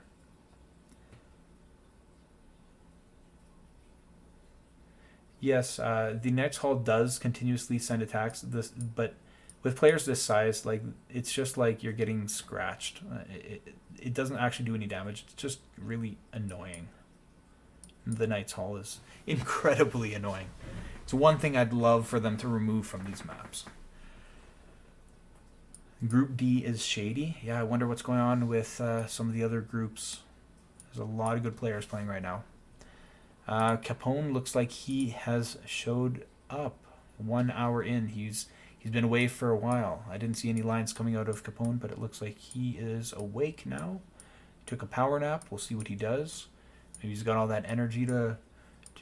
Yes, the Knights Hall does continuously send attacks. But with players this size, like it's just like you're getting scratched. It doesn't actually do any damage. It's just really annoying. The Knights Hall is incredibly annoying. It's one thing I'd love for them to remove from these maps. Group D is shady. Yeah, I wonder what's going on with some of the other groups. There's a lot of good players playing right now. Capone looks like he has showed up 1 hour in. He's been away for a while. I didn't see any lines coming out of Capone, but it looks like he is awake now. Took a power nap. We'll see what he does. Maybe he's got all that energy to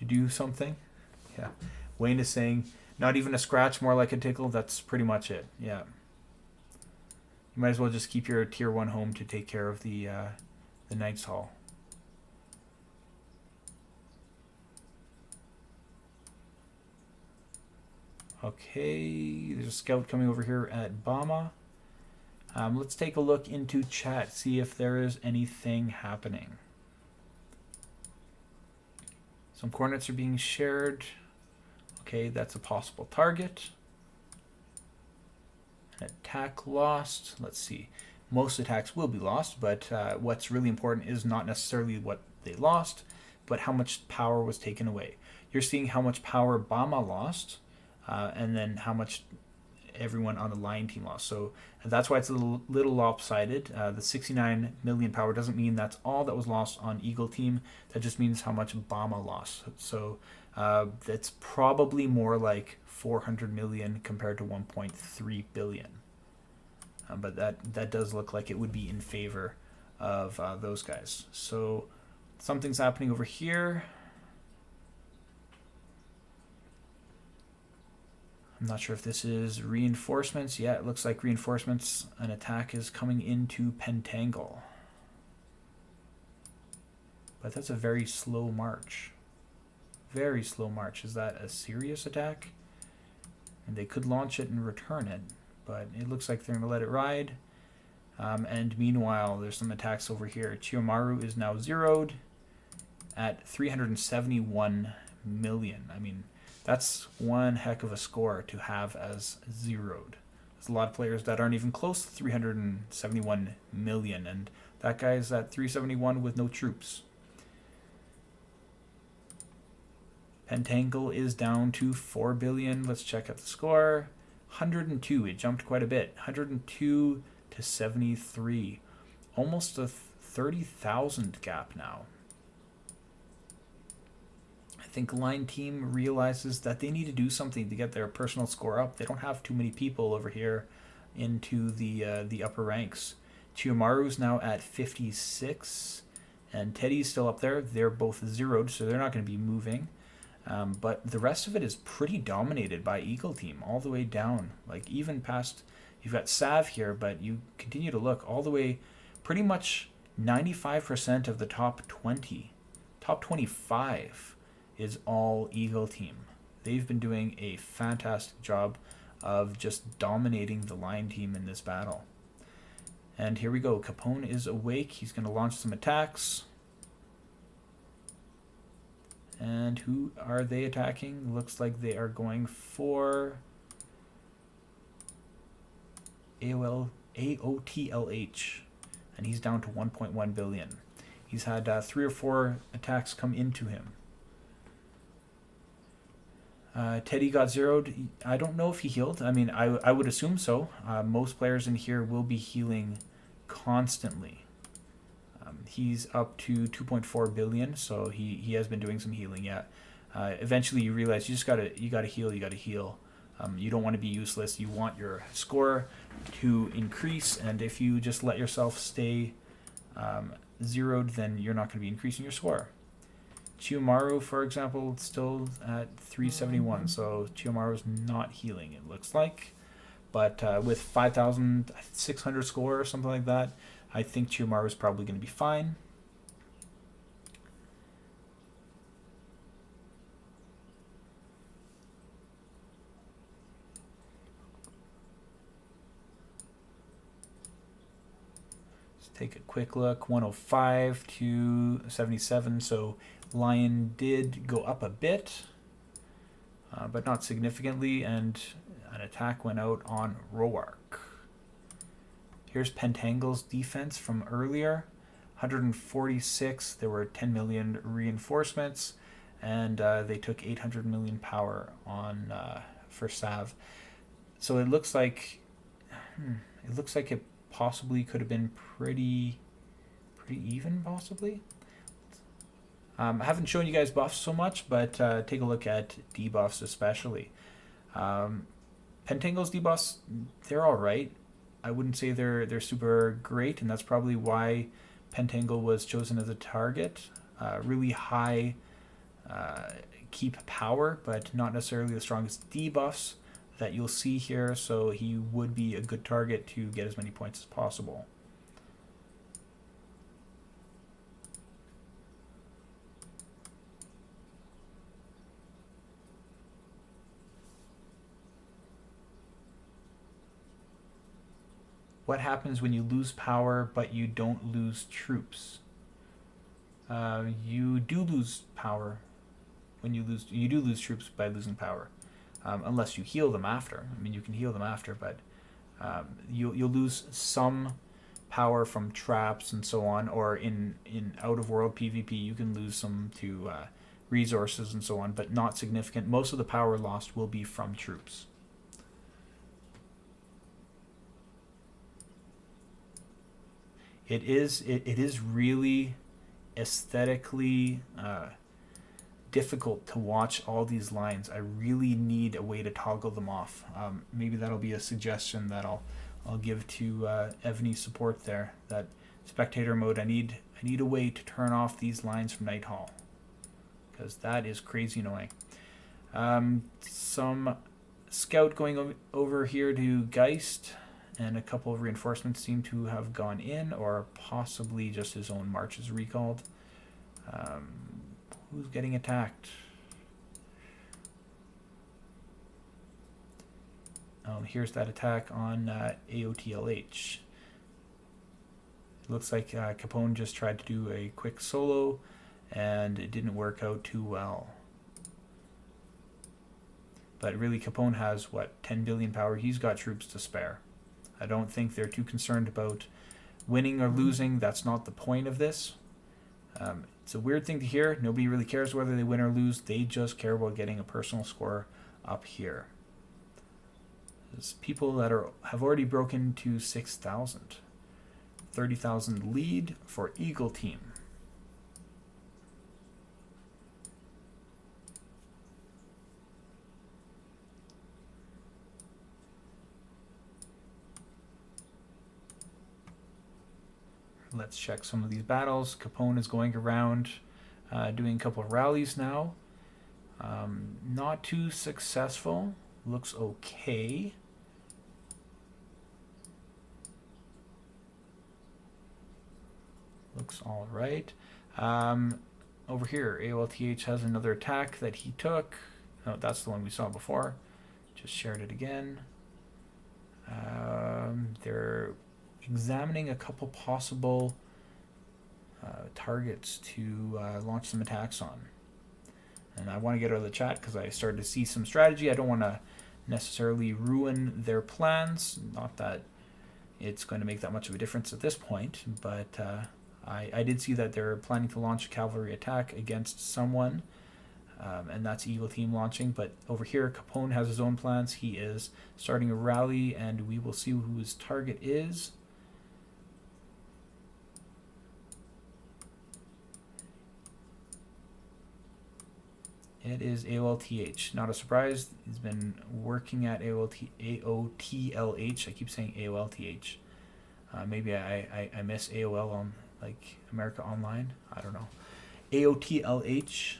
do something. Yeah. Wayne is saying, not even a scratch, more like a tickle. That's pretty much it. Yeah. You might as well just keep your tier 1 home to take care of the Knights Hall. Okay, there's a scout coming over here at Bama. Let's take a look into chat, see if there is anything happening. Some coordinates are being shared. Okay, that's a possible target. An attack lost. Let's see. Most attacks will be lost, but what's really important is not necessarily what they lost, but how much power was taken away. You're seeing how much power Bama lost, and then how much everyone on the Lion team lost. So that's why it's a little lopsided. The 69 million power doesn't mean that's all that was lost on Eagle team. That just means how much Bama lost. So that's probably more like 400 million compared to 1.3 billion. But that does look like it would be in favor of those guys. So something's happening over here. I'm not sure if this is reinforcements. Yeah, it looks like reinforcements. An attack is coming into Pentangle. But that's a very slow march. Very slow march. Is that a serious attack? And they could launch it and return it, but it looks like they're going to let it ride. And meanwhile, there's some attacks over here. Chiyomaru is now zeroed at 371 million. I mean, that's one heck of a score to have as zeroed. There's a lot of players that aren't even close to 371 million, and that guy's at 371 with no troops. Pentangle is down to 4 billion. Let's check out the score. 102. It jumped quite a bit. 102 to 73. Almost a 30,000 gap now. I think Line Team realizes that they need to do something to get their personal score up. They don't have too many people over here into the upper ranks. Chiyomaru's now at 56, and Teddy's still up there. They're both zeroed, so they're not going to be moving. But the rest of it is pretty dominated by Eagle Team all the way down. Like even past, you've got Sav here, but you continue to look all the way, pretty much 95% of the top 20, top 25 is all Eagle Team. They've been doing a fantastic job of just dominating the Lion Team in this battle. And here we go. Capone is awake. He's going to launch some attacks. And who are they attacking? Looks like they are going for AOTLH. And he's down to 1.1 billion. He's had 3 or 4 attacks come into him. Teddy got zeroed. I don't know if he healed. I mean, I would assume so. Most players in here will be healing constantly. He's up to 2.4 billion, so he has been doing some healing. Yeah. Eventually, you realize you gotta heal. You gotta heal. You don't want to be useless. You want your score to increase, and if you just let yourself stay zeroed, then you're not going to be increasing your score. Chiyomaru, for example, still at 371, so Chiyomaru's not healing, it looks like. But with 5,600 score or something like that, I think Chiyomaru's probably going to be fine. take a quick look. 105 to 77. So Lion did go up a bit, but not significantly, and an attack went out on Roark. Here's Pentangle's defense from earlier. 146. There were 10 million reinforcements, and they took 800 million power on for Sav. So it looks like it possibly could have been pretty even, possibly. I haven't shown you guys buffs so much, but take a look at debuffs especially. Pentangle's debuffs, they're all right. I wouldn't say they're super great, and that's probably why Pentangle was chosen as a target. Really high keep power, but not necessarily the strongest debuffs that you'll see here, so he would be a good target to get as many points as possible. What happens when you lose power but you don't lose troops? You do lose power when you do lose troops by losing power, unless you heal them after. I mean, you can heal them after, but you'll lose some power from traps and so on, or in out of world PvP you can lose some to resources and so on, but not significant. Most of the power lost will be from troops. It is really aesthetically difficult to watch all these lines. I really need a way to toggle them off. Maybe that'll be a suggestion that I'll give to Evony support there. That spectator mode, I need a way to turn off these lines from Night Hall, because that is crazy annoying. Some scout going over here to Geist, and a couple of reinforcements seem to have gone in, or possibly just his own marches recalled. Who's getting attacked? Here's that attack on AOTLH. It looks like Capone just tried to do a quick solo, and it didn't work out too well. But really, Capone has, what, 10 billion power? He's got troops to spare. I don't think they're too concerned about winning or losing. That's not the point of this. It's a weird thing to hear. Nobody really cares whether they win or lose. They just care about getting a personal score up here. There's people that have already broken to 6,000. 30,000 lead for Eagle Team. Let's check some of these battles. Capone is going around doing a couple of rallies now. Not too successful. Looks okay. Looks all right. Over here, AOLTH has another attack that he took. Oh, that's the one we saw before. Just shared it again. They're examining a couple possible targets to launch some attacks on. And I want to get out of the chat because I started to see some strategy. I don't want to necessarily ruin their plans. Not that it's going to make that much of a difference at this point, but I did see that they're planning to launch a cavalry attack against someone, and that's Eagle Team launching. But over here, Capone has his own plans. He is starting a rally, and we will see who his target is. It is AOLTH. Not a surprise. He's been working at AOTLH. I keep saying AOLTH. Maybe I miss AOL on like America Online. I don't know. AOTLH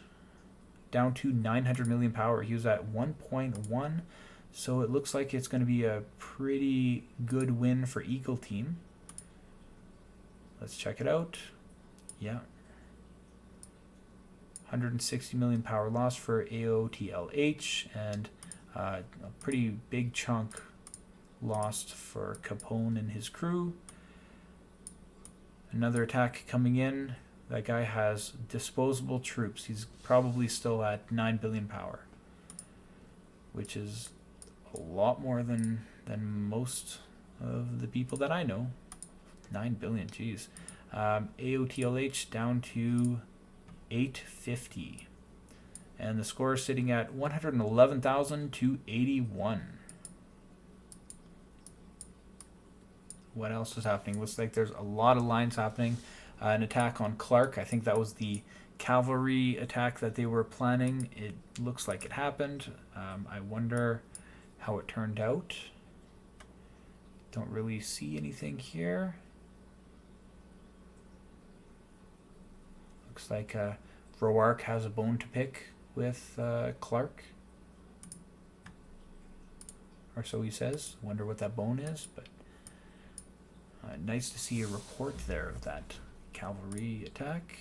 down to 900 million power. He was at 1.1. So it looks like it's going to be a pretty good win for Eagle Team. Let's check it out. Yeah. 160 million power loss for AOTLH, and a pretty big chunk lost for Capone and his crew. Another attack coming in. That guy has disposable troops. He's probably still at 9 billion power, which is a lot more than most of the people that I know. 9 billion, geez. AOTLH down to 850. And the score is sitting at 111,000 to 81. What else is happening? Looks like there's a lot of lines happening. An attack on Clark. I think that was the cavalry attack that they were planning. It looks like it happened. I wonder how it turned out. Don't really see anything here. Looks like Roark has a bone to pick with Clark. Or so he says. Wonder what that bone is, but nice to see a report there of that cavalry attack.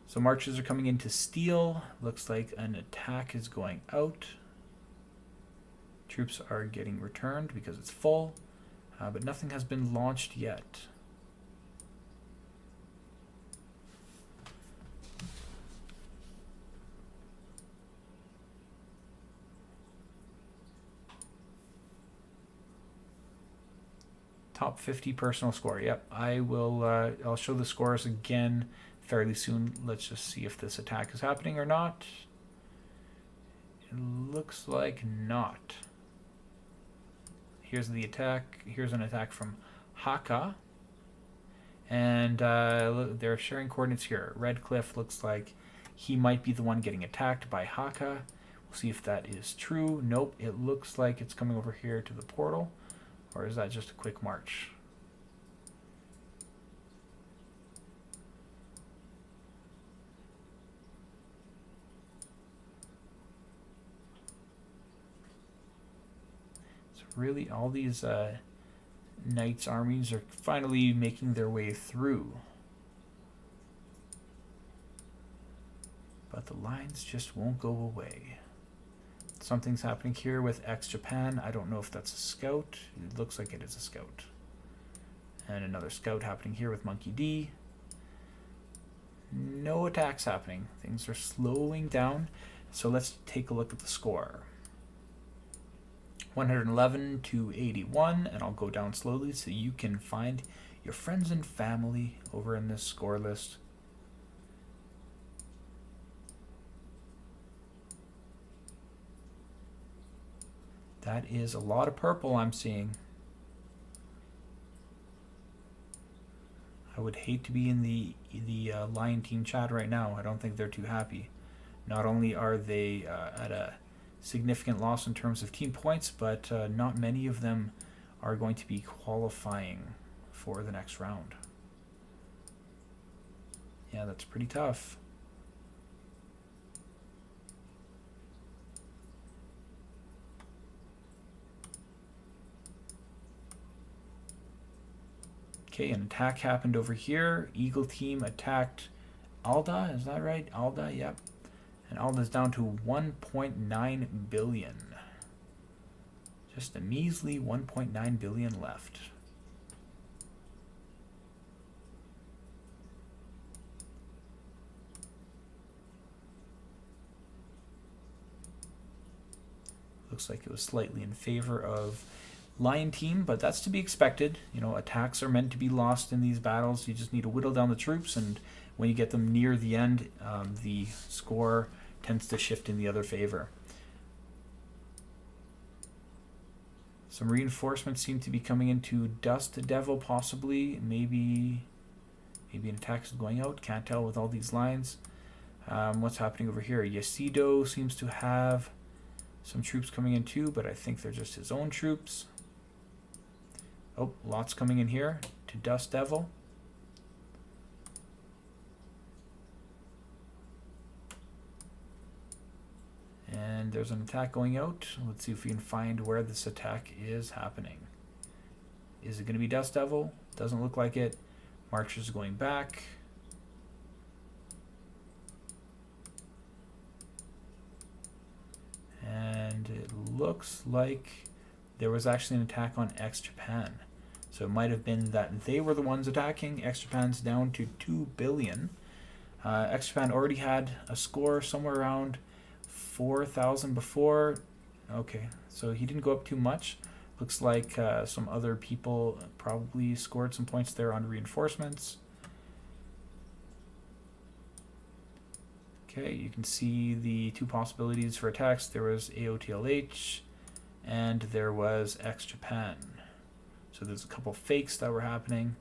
So marches are coming into steel. Looks like an attack is going out. Troops are getting returned because it's full, but nothing has been launched yet. Top 50 personal score. Yep, I will. I'll show the scores again fairly soon. Let's just see if this attack is happening or not. It looks like not. Here's the attack. Here's an attack from Haka. And they're sharing coordinates here. Redcliffe looks like he might be the one getting attacked by Haka. We'll see if that is true. Nope, it looks like it's coming over here to the portal. Or is that just a quick march? So really all these knights' armies are finally making their way through. But the lines just won't go away. Something's happening here with ex-Japan. I don't know if that's a scout. It looks like it is a scout. And another scout happening here with Monkey D. No attacks happening. Things are slowing down. So let's take a look at the score. 111 to 81. And I'll go down slowly so you can find your friends and family over in this score list. That is a lot of purple I'm seeing. I would hate to be in the Lion Team chat right now. I don't think they're too happy. Not only are they at a significant loss in terms of team points, but not many of them are going to be qualifying for the next round. Yeah, that's pretty tough. Okay, an attack happened over here. Eagle team attacked Alda, is that right? Alda, yep. And Alda's down to 1.9 billion. Just a measly 1.9 billion left. Looks like it was slightly in favor of Lion Team, but that's to be expected. You know, attacks are meant to be lost in these battles. You just need to whittle down the troops, and when you get them near the end, the score tends to shift in the other favor. Some reinforcements seem to be coming into Dust Devil, possibly. Maybe an attack is going out. Can't tell with all these lines. What's happening over here? Yasido seems to have some troops coming in too, but I think they're just his own troops. Oh, lots coming in here to Dust Devil. And there's an attack going out. Let's see if we can find where this attack is happening. Is it going to be Dust Devil? Doesn't look like it. Marchers going back. And it looks like there was actually an attack on ex-Japan. So it might have been that they were the ones attacking. X-Japan's down to 2 billion. X-Japan already had a score somewhere around 4,000 before. Okay, so he didn't go up too much. Looks like some other people probably scored some points there on reinforcements. Okay, you can see the two possibilities for attacks. There was AOTLH and there was X-Japan. So there's a couple fakes that were happening.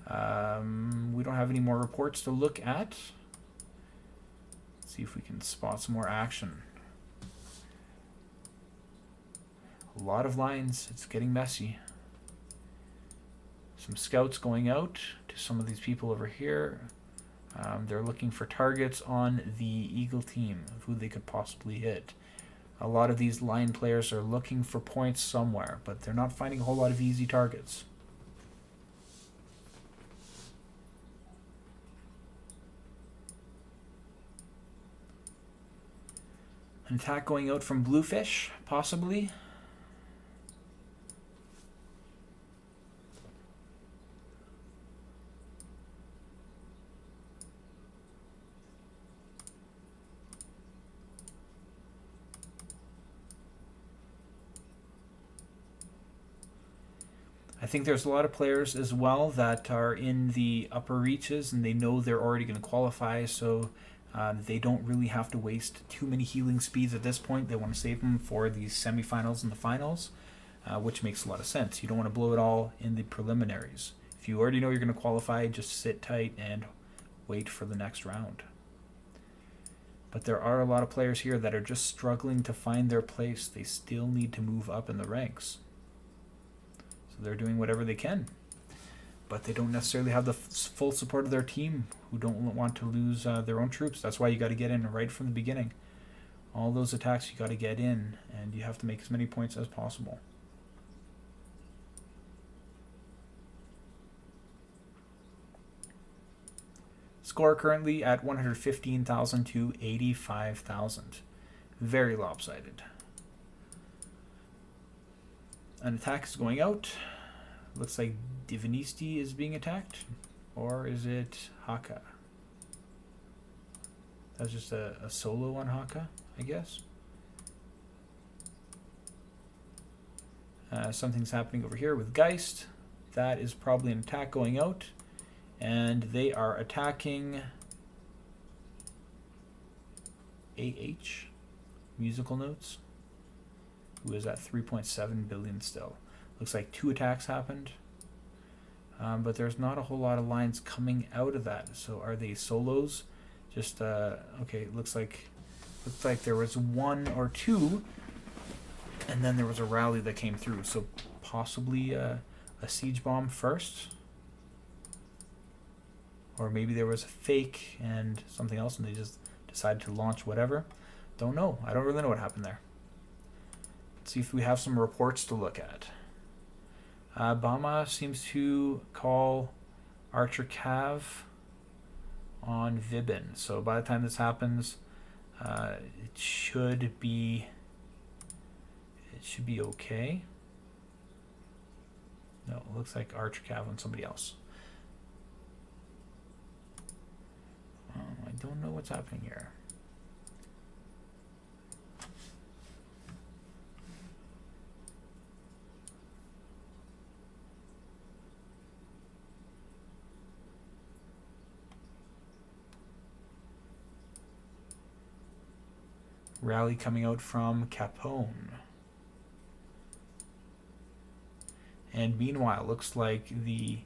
We don't have any more reports to look at. Let's see if we can spot some more action. A lot of lines. It's getting messy. Some scouts going out to some of these people over here. They're looking for targets on the Eagle team of who they could possibly hit. A lot of these line players are looking for points somewhere, but they're not finding a whole lot of easy targets. An attack going out from Bluefish, possibly. I think there's a lot of players as well that are in the upper reaches and they know they're already going to qualify, so they don't really have to waste too many healing speeds at this point. They want to save them for the semifinals and the finals, which makes a lot of sense. You don't want to blow it all in the preliminaries. If you already know you're going to qualify, just sit tight and wait for the next round. But there are a lot of players here that are just struggling to find their place. They still need to move up in the ranks. So they're doing whatever they can. But they don't necessarily have the full support of their team, who don't want to lose their own troops. That's why you got to get in right from the beginning. All those attacks you got to get in, and you have to make as many points as possible. Score currently at 115,000 to 85,000. Very lopsided. An attack is going out. Looks like Divinisti is being attacked. Or is it Haka? That's just a solo on Haka, I guess. Something's happening over here with Geist. That is probably an attack going out. And they are attacking AH, Musical Notes, who is at 3.7 billion still. Looks like 2 attacks happened. But there's not a whole lot of lines coming out of that. So are they solos? Just okay, looks like there was 1 or 2, and then there was a rally that came through. So possibly a siege bomb first, or maybe there was a fake and something else, and they just decided to launch whatever. Don't know. I don't really know what happened there. Let's see if we have some reports to look at. Bama seems to call Archer Cav on Vibin. So by the time this happens, it should be okay. No, it looks like Archer Cav on somebody else. I don't know what's happening here. Rally coming out from Capone. And meanwhile, looks like the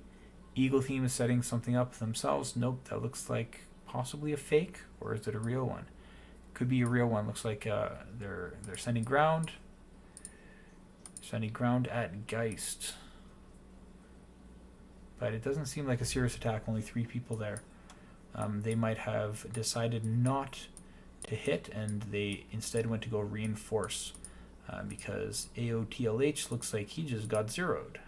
Eagle team is setting something up themselves. Nope, that looks like possibly a fake, or is it a real one? Could be a real one. Looks like they're sending ground. Sending ground at Geist. But it doesn't seem like a serious attack. Only 3 people there. They might have decided not to hit, and they instead went to go reinforce, because AOTLH looks like he just got zeroed.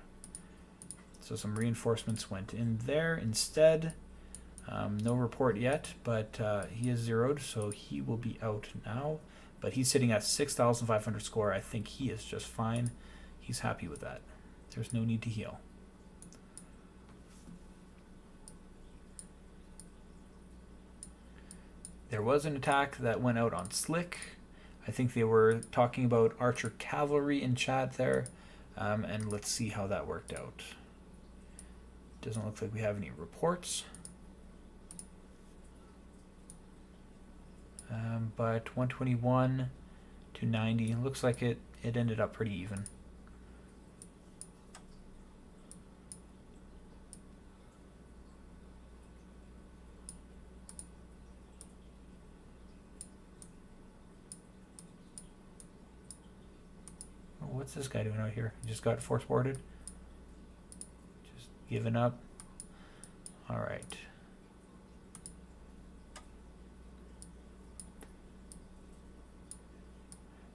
So some reinforcements went in there instead. No report yet, but he is zeroed, so he will be out now. But he's sitting at 6,500 score. I think he is just fine. He's happy with that. There's no need to heal. There was an attack that went out on Slick. I think they were talking about Archer Cavalry in chat there. And let's see how that worked out. Doesn't look like we have any reports. But 121 to 90. Looks like it ended up pretty even. What's this guy doing out here? He just got force boarded. Just giving up. All right.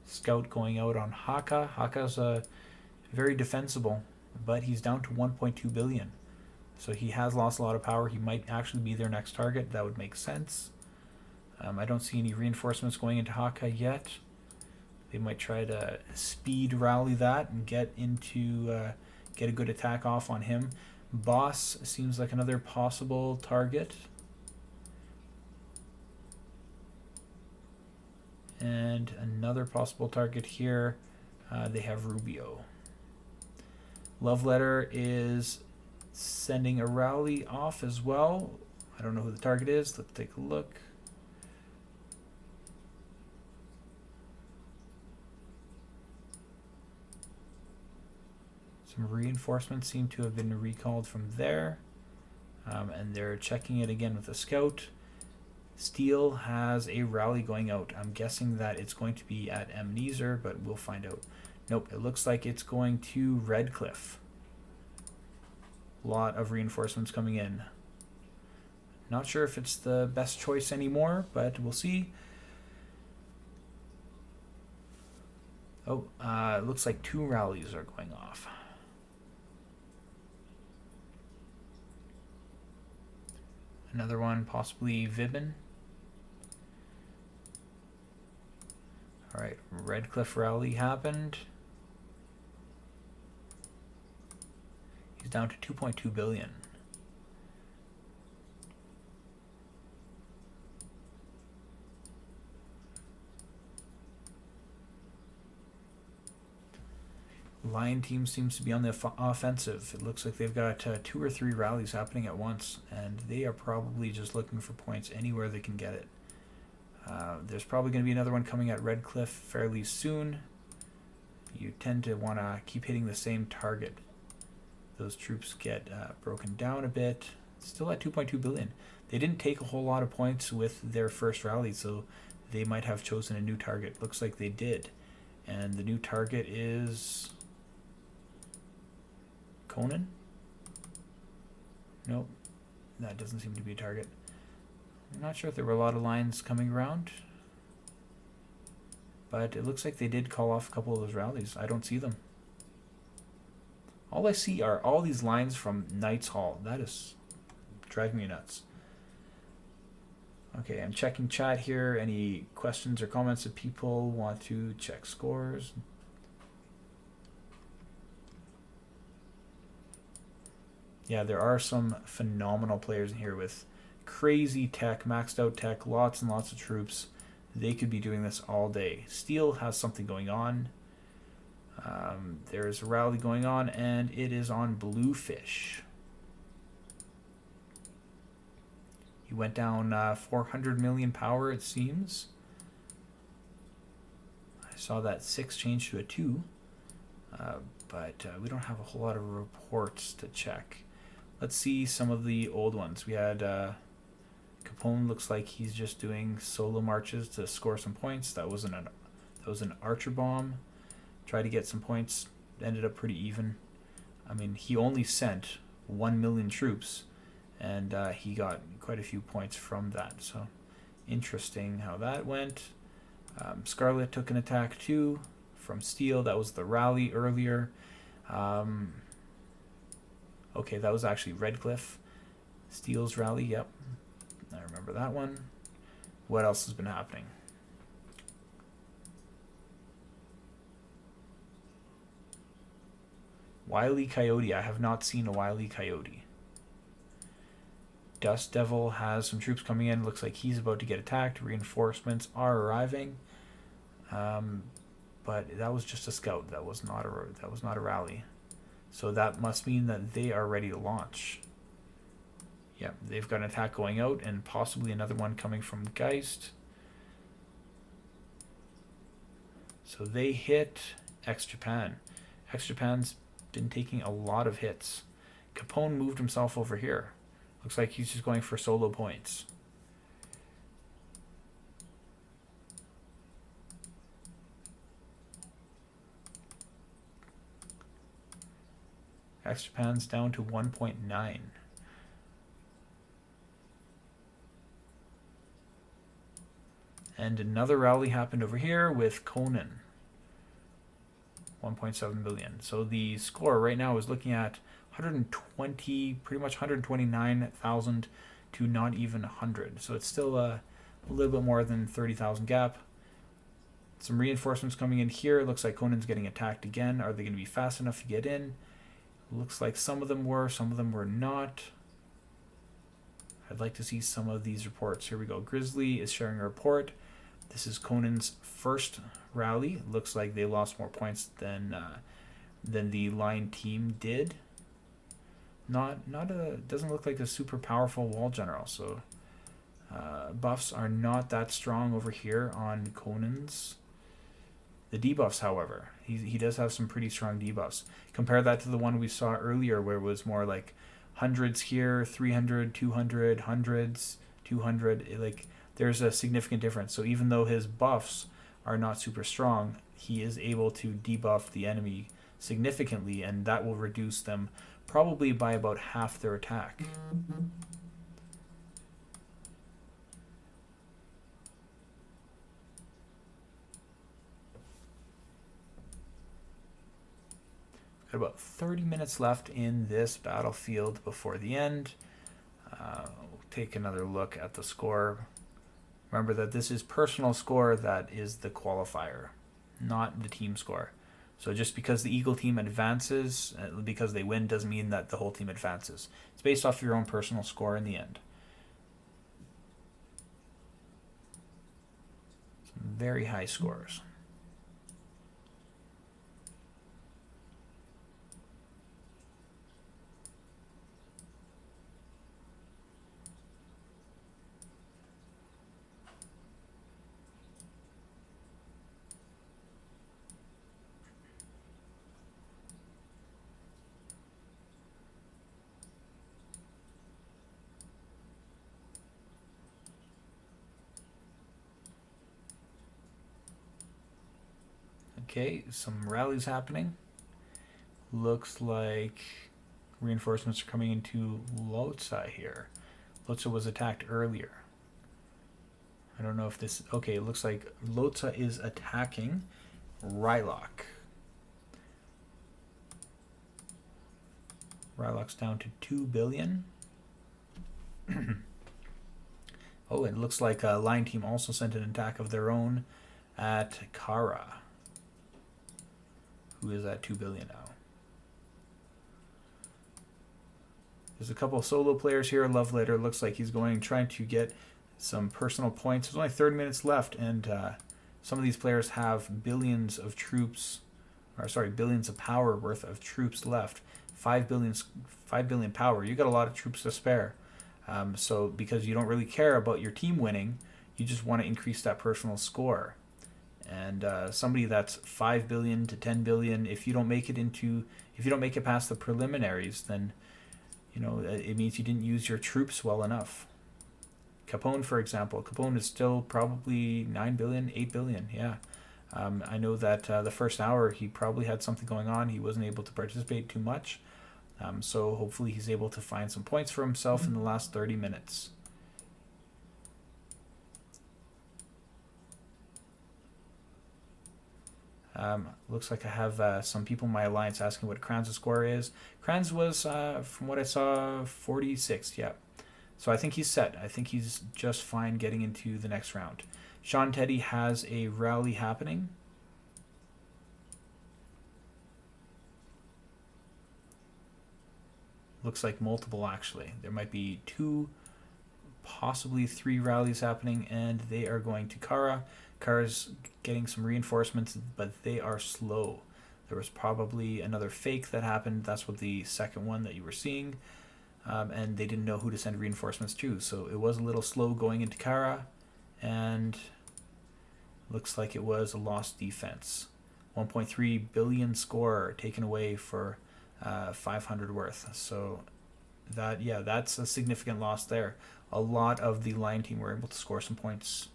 Scout going out on Haka. Haka's very defensible, but he's down to 1.2 billion. So he has lost a lot of power. He might actually be their next target. That would make sense. I don't see any reinforcements going into Haka yet. They might try to speed rally that and get a good attack off on him. Boss seems like another possible target. And another possible target here, they have Rubio. Love Letter is sending a rally off as well. I don't know who the target is. Let's take a look. Some reinforcements seem to have been recalled from there. And they're checking it again with a scout. Steel has a rally going out. I'm guessing that it's going to be at Ebenezer, but we'll find out. Nope, it looks like it's going to Redcliffe. A lot of reinforcements coming in. Not sure if it's the best choice anymore, but we'll see. Oh, it looks like 2 rallies are going off. Another one, possibly Vibin. All right, Redcliffe rally happened. He's down to 2.2 billion. Lion team seems to be on the offensive. It looks like they've got 2 or 3 rallies happening at once, and they are probably just looking for points anywhere they can get it. There's probably going to be another one coming at Redcliffe fairly soon. You tend to want to keep hitting the same target. Those troops get broken down a bit. Still at 2.2 billion. They didn't take a whole lot of points with their first rally, so they might have chosen a new target. Looks like they did. And the new target is Conan? Nope. That doesn't seem to be a target. I'm not sure if there were a lot of lines coming around, but it looks like they did call off a couple of those rallies. I don't see them. All I see are all these lines from Knight's Hall. That is driving me nuts. Okay, I'm checking chat here. Any questions or comments that people want to check scores? Yeah, there are some phenomenal players in here with crazy tech, maxed out tech, lots and lots of troops. They could be doing this all day. Steel has something going on. There's a rally going on, and it is on Bluefish. He went down 400 million power, it seems. I saw that 6 change to a 2. But we don't have a whole lot of reports to check. Let's see some of the old ones. We had Capone. Looks like he's just doing solo marches to score some points. That was an archer bomb. Tried to get some points. Ended up pretty even. I mean, he only sent 1 million troops, and he got quite a few points from that. So interesting how that went. Scarlet took an attack too from Steel. That was the rally earlier. Okay, that was actually Redcliffe. Steel's rally, yep. I remember that one. What else has been happening? Wile E. Coyote. I have not seen a Wile E. Coyote. Dust Devil has some troops coming in. Looks like he's about to get attacked. Reinforcements are arriving. But that was just a scout. That was not a rally. So that must mean that they are ready to launch. Yeah, they've got an attack going out and possibly another one coming from Geist. So they hit X-Japan. X-Japan's been taking a lot of hits. Capone moved himself over here. Looks like he's just going for solo points. X-Japan's down to 1.9. And another rally happened over here with Conan. 1.7 billion. So the score right now is looking at 120, pretty much 129,000 to not even 100. So it's still a little bit more than 30,000 gap. Some reinforcements coming in here. Looks like Conan's getting attacked again. Are they going to be fast enough to get in? Looks like some of them were not. I'd like to see some of these reports. Here we go. Grizzly is sharing a report. This is Conan's first rally. Looks like they lost more points than the line team did. Doesn't look like a super powerful wall general. So buffs are not that strong over here on Conan's. The debuffs, however, he does have some pretty strong debuffs. Compare that to the one we saw earlier, where it was more like hundreds here, 300, 200, hundreds, 200. Like there's a significant difference. So even though his buffs are not super strong, he is able to debuff the enemy significantly, and that will reduce them probably by about half their attack. Got about 30 minutes left in this battlefield before the end. We'll take another look at the score. Remember that this is personal score that is the qualifier, not the team score. So just because the Eagle team advances, because they win, doesn't mean that the whole team advances. It's based off your own personal score in the end. Some very high scores. Okay, some rallies happening. Looks like reinforcements are coming into Lhotsa here. Lhotsa was attacked earlier. I don't know if this... Okay, it looks like Lhotsa is attacking Rylok. Rylok's down to 2 billion. Oh, it looks like a line team also sent an attack of their own at Kara, who is at 2 billion now. There's a couple of solo players here. Love Letter looks like he's trying to get some personal points. There's only 30 minutes left, and some of these players have billions of troops, billions of power worth of troops left. 5 billion power. You got a lot of troops to spare. So because you don't really care about your team winning, you just want to increase that personal score. And somebody that's 5 billion to 10 billion, if you don't make it past the preliminaries, then it means you didn't use your troops well enough. Capone, for example, Capone is still probably 9 billion, 8 billion. Yeah, I know that the first hour he probably had something going on. He wasn't able to participate too much. So hopefully he's able to find some points for himself in the last 30 minutes. Looks like I have some people in my alliance asking what Kranz's score is. Kranz was, from what I saw, 46. Yeah. So I think he's set. I think he's just fine getting into the next round. Sean Teddy has a rally happening. Looks like multiple, actually. There might be 2 possibly 3 rallies happening, and they are going to Kara. Kara's getting some reinforcements, but they are slow. There was probably another fake that happened. That's what the second one that you were seeing. And they didn't know who to send reinforcements to. So it was a little slow going into Kara, and looks like it was a lost defense. 1.3 billion score taken away for 500 worth. So that's a significant loss there. A lot of the Lion team were able to score some points.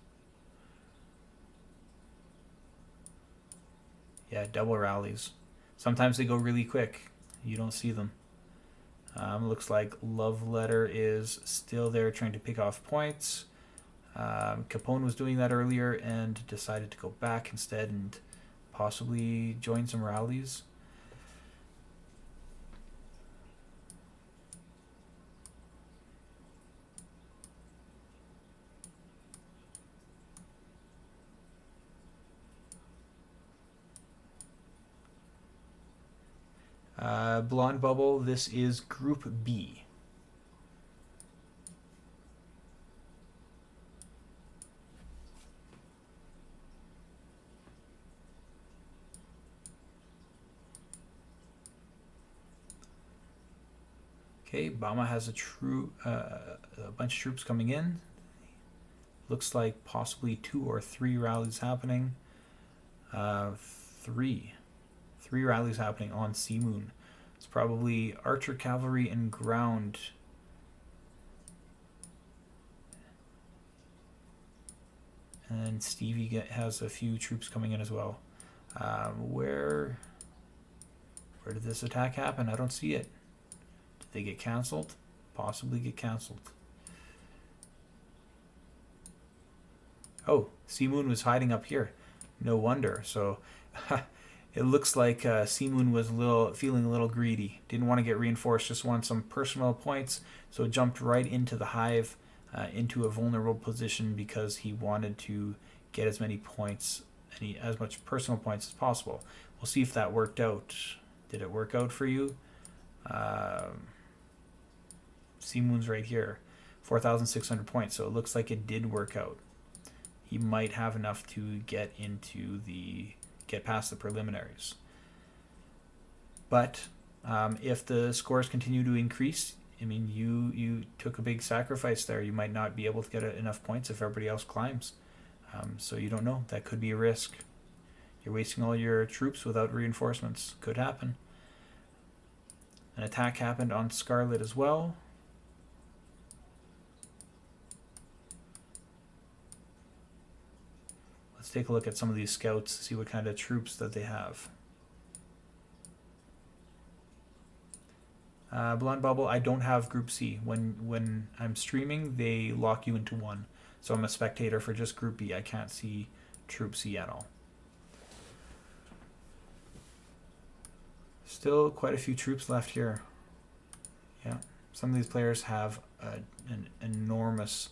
Yeah, double rallies. Sometimes they go really quick. You don't see them. Looks like Love Letter is still there trying to pick off points. Capone was doing that earlier and decided to go back instead and possibly join some rallies. Blonde Bubble, this is Group B. Okay, Bama has a bunch of troops coming in. Looks like possibly 2 or 3 rallies happening. Three rallies happening on Sea Moon. It's probably Archer Cavalry and Ground. And Stevie has a few troops coming in as well. Where did this attack happen? I don't see it. Did they get cancelled? Possibly get cancelled. Oh, Sea Moon was hiding up here. No wonder. So it looks like Sea Moon was feeling a little greedy. Didn't want to get reinforced, just wanted some personal points. So jumped right into the hive, into a vulnerable position because he wanted to get as many points, as much personal points as possible. We'll see if that worked out. Did it work out for you? Sea Moon's right here, 4,600 points. So it looks like it did work out. He might have enough to get past the preliminaries. But if the scores continue to increase, I mean, you took a big sacrifice there. You might not be able to get enough points if everybody else climbs. So you don't know. That could be a risk. You're wasting all your troops without reinforcements. Could happen. An attack happened on Scarlet as well. Let's take a look at some of these scouts, see what kind of troops that they have. Blonde Bubble, I don't have Group C. When I'm streaming, they lock you into one. So I'm a spectator for just Group B. I can't see Troop C at all. Still quite a few troops left here. Yeah, some of these players have an enormous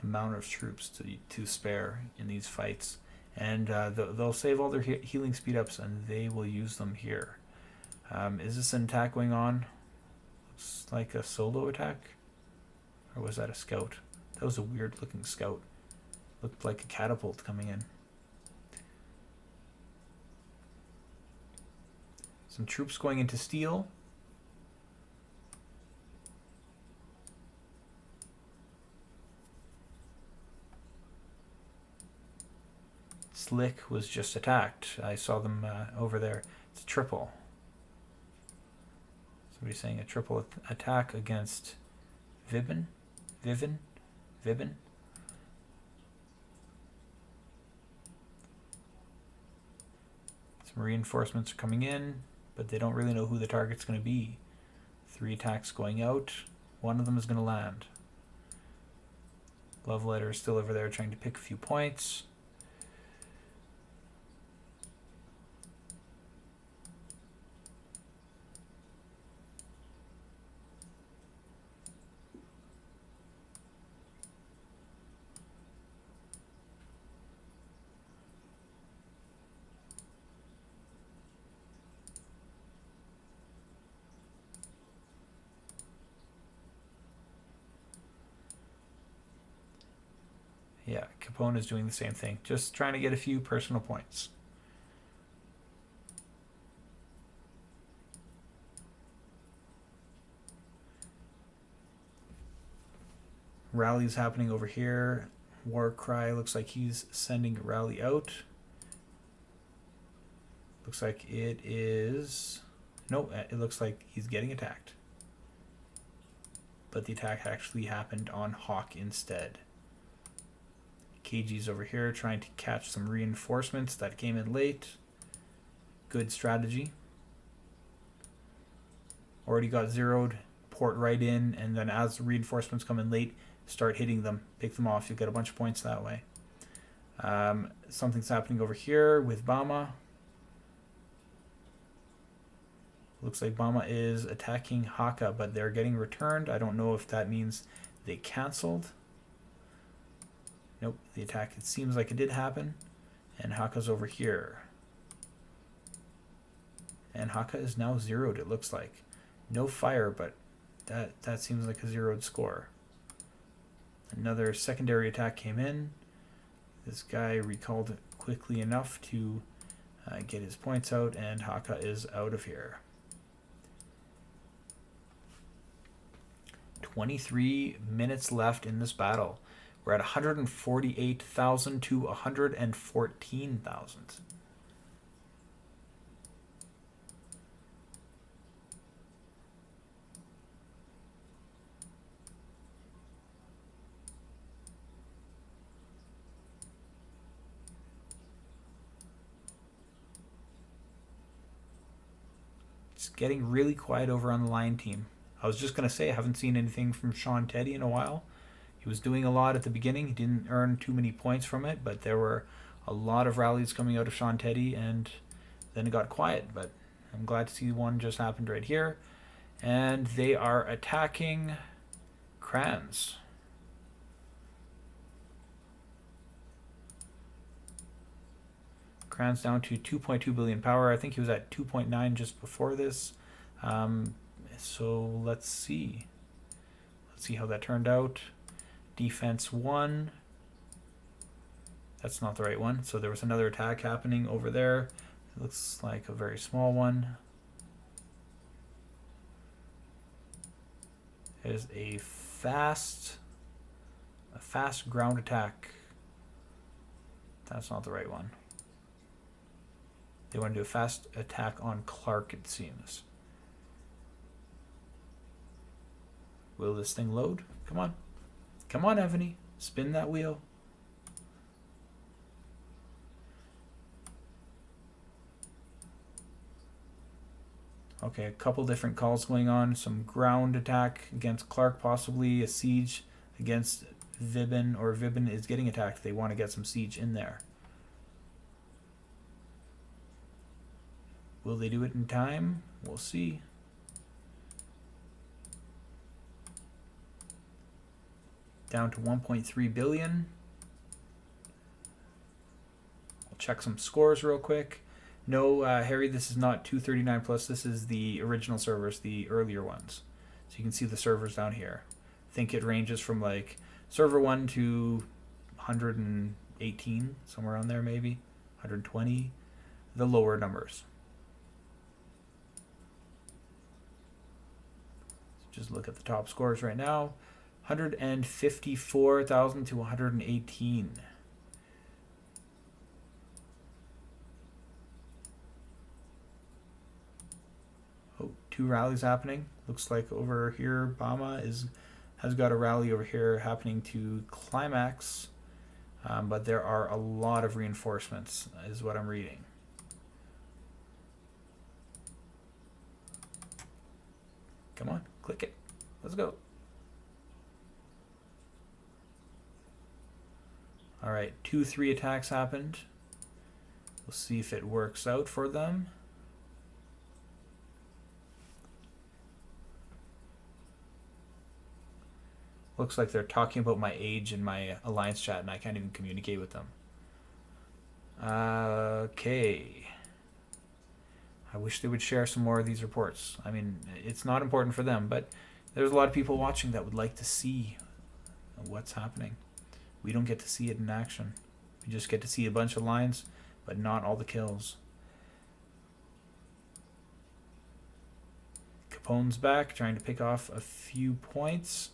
amount of troops to spare in these fights, and they'll save all their healing speed ups and they will use them here. Is this an attack going on? Looks like a solo attack, or was that a scout? That was a weird looking scout. Looked like a catapult coming in. Some troops going into steel. Slick was just attacked. I saw them over there. It's a triple. Somebody's saying a triple attack against Vivin. Some reinforcements are coming in, but they don't really know who the target's going to be. 3 attacks going out. One of them is going to land. Love Letter is still over there trying to pick a few points. Yeah, Capone is doing the same thing. Just trying to get a few personal points. Rally's happening over here. Warcry looks like he's sending a rally out. Looks like it is... Nope, it looks like he's getting attacked. But the attack actually happened on Hawk instead. KG's over here trying to catch some reinforcements that came in late. Good strategy. Already got zeroed. Port right in, and then as the reinforcements come in late, start hitting them. Pick them off. You'll get a bunch of points that way. Something's happening over here with Bama. Looks like Bama is attacking Haka, but they're getting returned. I don't know if that means they canceled. Nope, the attack, it seems like it did happen. And Haka's over here. And Haka is now zeroed, it looks like. No fire, but that seems like a zeroed score. Another secondary attack came in. This guy recalled quickly enough to get his points out, and Haka is out of here. 23 minutes left in this battle. We're at 148,000 to 114,000. It's getting really quiet over on the Lion team. I was just going to say I haven't seen anything from Sean Teddy in a while. He was doing a lot at the beginning. He didn't earn too many points from it, but there were a lot of rallies coming out of Sean Teddy, and then it got quiet. But I'm glad to see one just happened right here. And they are attacking Kranz. Kranz down to 2.2 billion power. I think he was at 2.9 just before this. So let's see. Let's see how that turned out. Defense 1. That's not the right one. So there was another attack happening over there. It looks like a very small one. There's a fast ground attack. That's not the right one. They want to do a fast attack on Clark, it seems. Will this thing load? Come on. Come on, Evony. Spin that wheel. Okay, a couple different calls going on. Some ground attack against Clark, possibly. A siege against Vibin, or Vibin is getting attacked. They want to get some siege in there. Will they do it in time? We'll see. Down to 1.3 billion. We'll check some scores real quick. No, Harry, this is not 239 plus. This is the original servers, the earlier ones. So you can see the servers down here. I think it ranges from like server 1 to 118, somewhere on there maybe. 120, the lower numbers. Just look at the top scores right now. 154,000 to 118. Oh, two rallies happening. Looks like over here Bama has got a rally over here happening to Climax. But there are a lot of reinforcements, is what I'm reading. Come on, click it. Let's go. All right, 2-3 attacks happened. We'll see if it works out for them. Looks like they're talking about my age in my alliance chat, and I can't even communicate with them. Okay. I wish they would share some more of these reports. I mean, it's not important for them, but there's a lot of people watching that would like to see what's happening. we don't get to see it in action. We just get to see a bunch of lines, but not all the kills. Capone's back, trying to pick off a few points.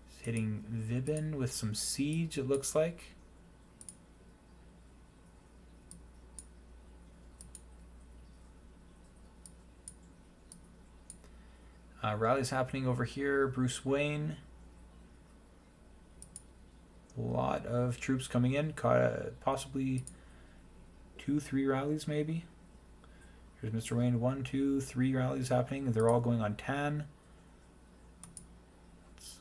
He's hitting Vibin with some siege, it looks like. Rallies happening over here. Bruce Wayne. A lot of troops coming in. Possibly 2-3 rallies maybe. Here's Mr. Wayne. 1, 2, 3 rallies happening. They're all going on Tan. Let's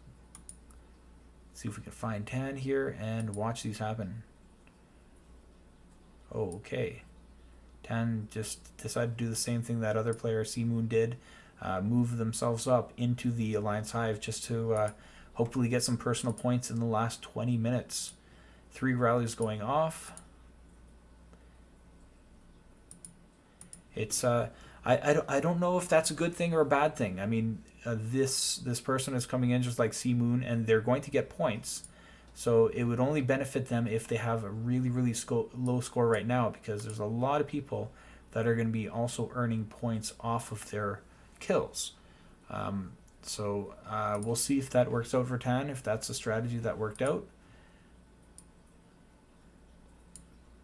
see if we can find Tan here and watch these happen. Oh, okay. Tan just decided to do the same thing that other player, Seamoon, did. Move themselves up into the Alliance Hive just to hopefully get some personal points in the last 20 minutes. 3 rallies going off. It's I don't know if that's a good thing or a bad thing. I mean, this person is coming in just like Seamoon, and they're going to get points. So it would only benefit them if they have a really low score right now, because there's a lot of people that are going to be also earning points off of their kills. So we'll see if that works out for Tan, if that's a strategy that worked out.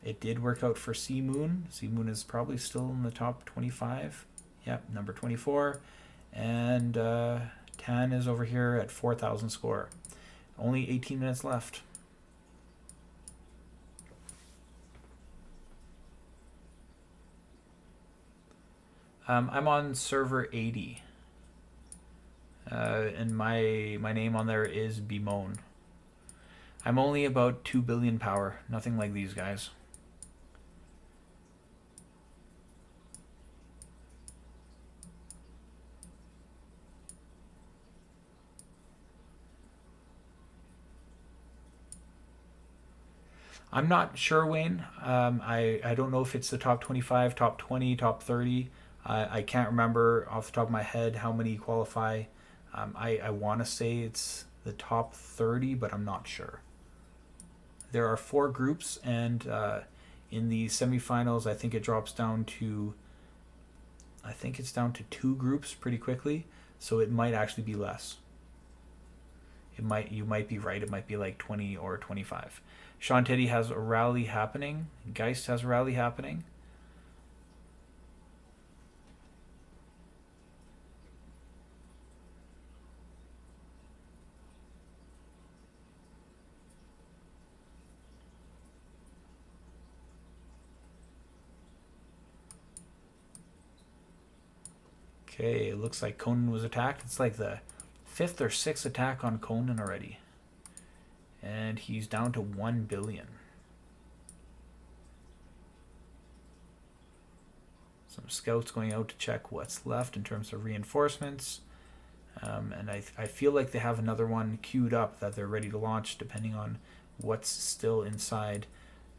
It did work out for Seamoon. Seamoon is probably still in the top 25. Yep, number 24. And Tan is over here at 4,000 score. Only 18 minutes left. I'm on server 80. And my name on there is Bimone. I'm only about 2 billion power. Nothing like these guys. I'm not sure, Wayne. I don't know if it's the top 25, top 20, top 30. I can't remember off the top of my head how many qualify. I want to say it's the top 30, but I'm not sure. There are 4 groups, and in the semifinals, I think it drops down to... I think it's down to 2 groups pretty quickly, so it might actually be less. You might be right. It might be like 20 or 25. Sean Teddy has a rally happening. Geist has a rally happening. Okay, it looks like Conan was attacked. It's like the 5th or 6th attack on Conan already. And he's down to 1 billion. Some scouts going out to check what's left in terms of reinforcements. And I feel like they have another one queued up that they're ready to launch depending on what's still inside.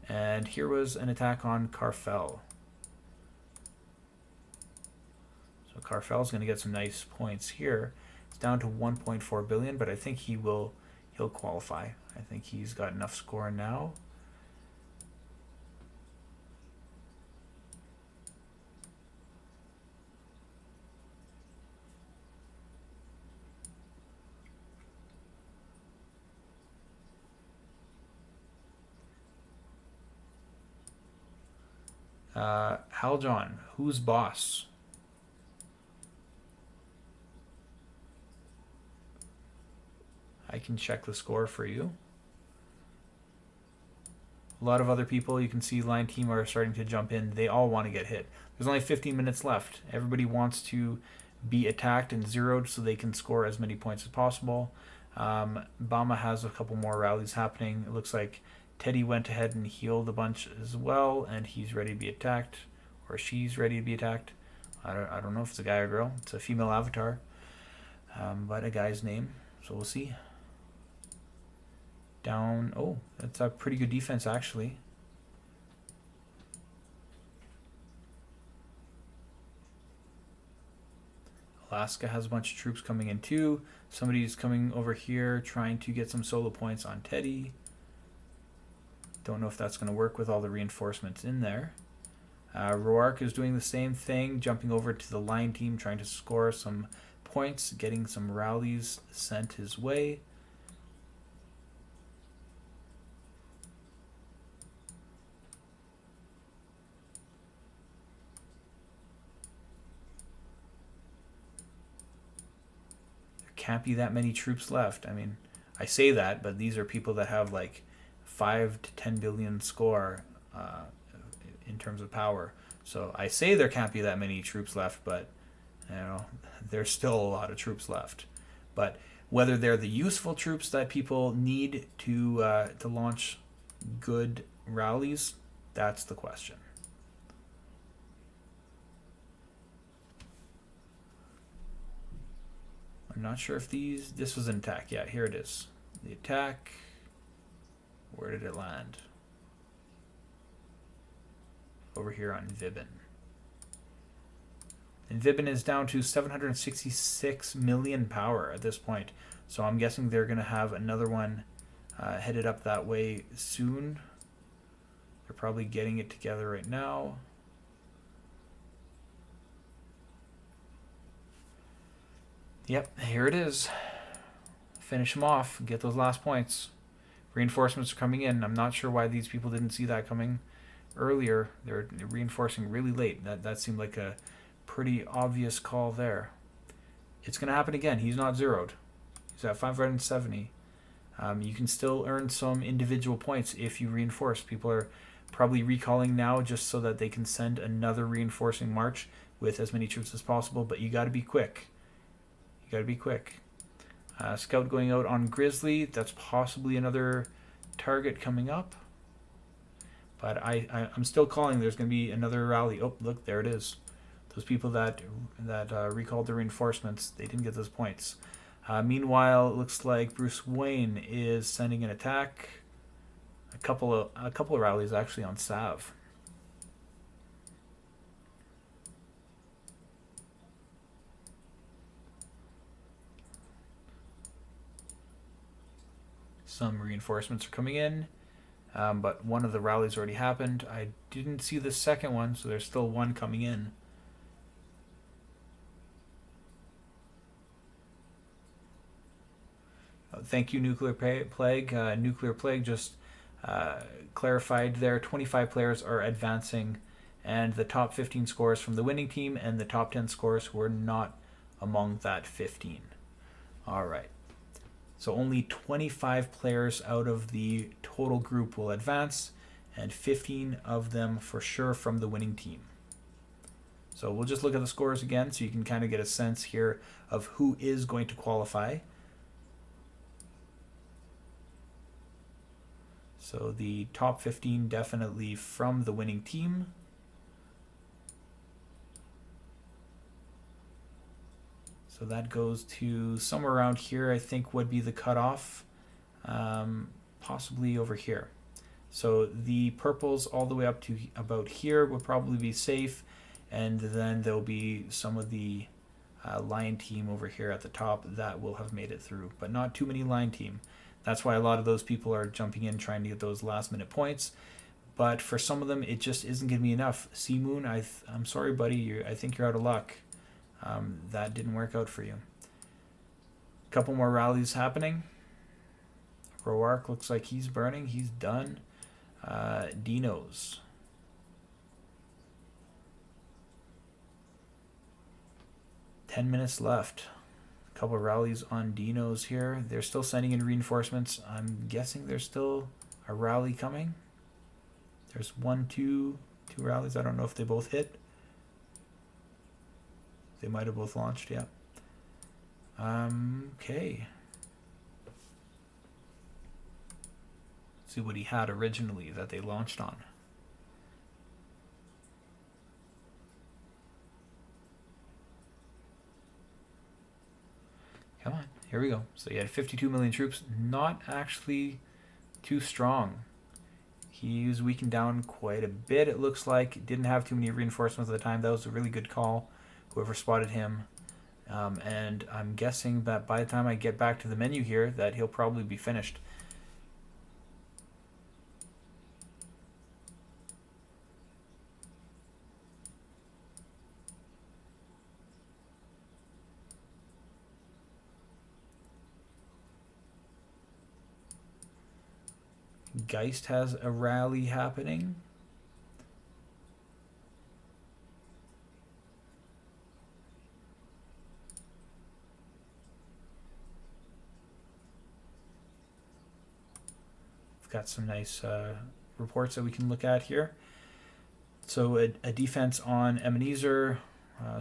And here was an attack on Carfel. So Carfel's going to get some nice points here. It's down to 1.4 billion, but I think he'll qualify. I think he's got enough score now. Haljon, who's boss? I can check the score for you. A lot of other people, you can see line team are starting to jump in. They all want to get hit. There's only 15 minutes left. Everybody wants to be attacked and zeroed so they can score as many points as possible. Bama has a couple more rallies happening. It looks like Teddy went ahead and healed a bunch as well, and he's ready to be attacked, or she's ready to be attacked. I don't know if it's a guy or girl. It's a female avatar, but a guy's name. So we'll see. Down. Oh, that's a pretty good defense, actually. Alaska has a bunch of troops coming in too. Somebody's coming over here trying to get some solo points on Teddy. Don't know if that's going to work with all the reinforcements in there. Roark is doing the same thing, jumping over to the line team, trying to score some points, getting some rallies sent his way. There can't be that many troops left. I mean, I say that, but these are people that have like 5 to 10 billion score in terms of power. So I say there can't be that many troops left, but you know, there's still a lot of troops left. But whether they're the useful troops that people need to launch good rallies, that's the question. I'm not sure if this was an attack. Yeah, here it is. The attack. Where did it land? Over here on Vibin. And Vibin is down to 766 million power at this point. So I'm guessing they're going to have another one headed up that way soon. They're probably getting it together right now. Yep, here it is. Finish them off. Get those last points. Reinforcements are coming in. I'm not sure why these people didn't see that coming earlier. They're reinforcing really late. That seemed like a pretty obvious call there. It's going to happen again. He's not zeroed. He's at 570. You can still earn some individual points if you reinforce. People are probably recalling now just so that they can send another reinforcing march with as many troops as possible, but you got to be quick. You got to be quick. Scout going out on Grizzly. That's possibly another target coming up. But I'm still calling there's going to be another rally. Oh, look, there it is. Those people that recalled the reinforcements, they didn't get those points. Meanwhile, it looks like Bruce Wayne is sending an attack. A couple of rallies actually on Sav. Some reinforcements are coming in, but one of the rallies already happened. I didn't see the second one, so there's still one coming in. Thank you, Nuclear Plague. Nuclear Plague just clarified there. 25 players are advancing, and the top 15 scores from the winning team and the top 10 scores were not among that 15. All right. So only 25 players out of the total group will advance, and 15 of them for sure from the winning team. So we'll just look at the scores again so you can kind of get a sense here of who is going to qualify. So the top 15 definitely from the winning team. So that goes to somewhere around here, I think would be the cutoff, possibly over here. So the purples all the way up to about here would probably be safe, and then there'll be some of the Lion team over here at the top that will have made it through, but not too many Lion team. That's why a lot of those people are jumping in trying to get those last minute points. But for some of them, it just isn't going to be enough. Sea Moon, I'm sorry, buddy. I think you're out of luck. That didn't work out for you. A couple more rallies happening. Roark looks like he's burning. He's done. Dinos. Ten minutes left. A couple of rallies on Dinos here. They're still sending in reinforcements. I'm guessing there's still a rally coming. There's two rallies. I don't know if they both hit. They might have both launched, yeah. Okay. Let's see what he had originally that they launched on. Come on, here we go. So he had 52 million troops. Not actually too strong. He's weakened down quite a bit, it looks like. Didn't have too many reinforcements at the time. That was a really good call. Whoever spotted him. And I'm guessing that by the time I get back to the menu here, that he'll probably be finished. Geist has a rally happening. We've got some nice reports that we can look at here. So a defense on Ebenezer.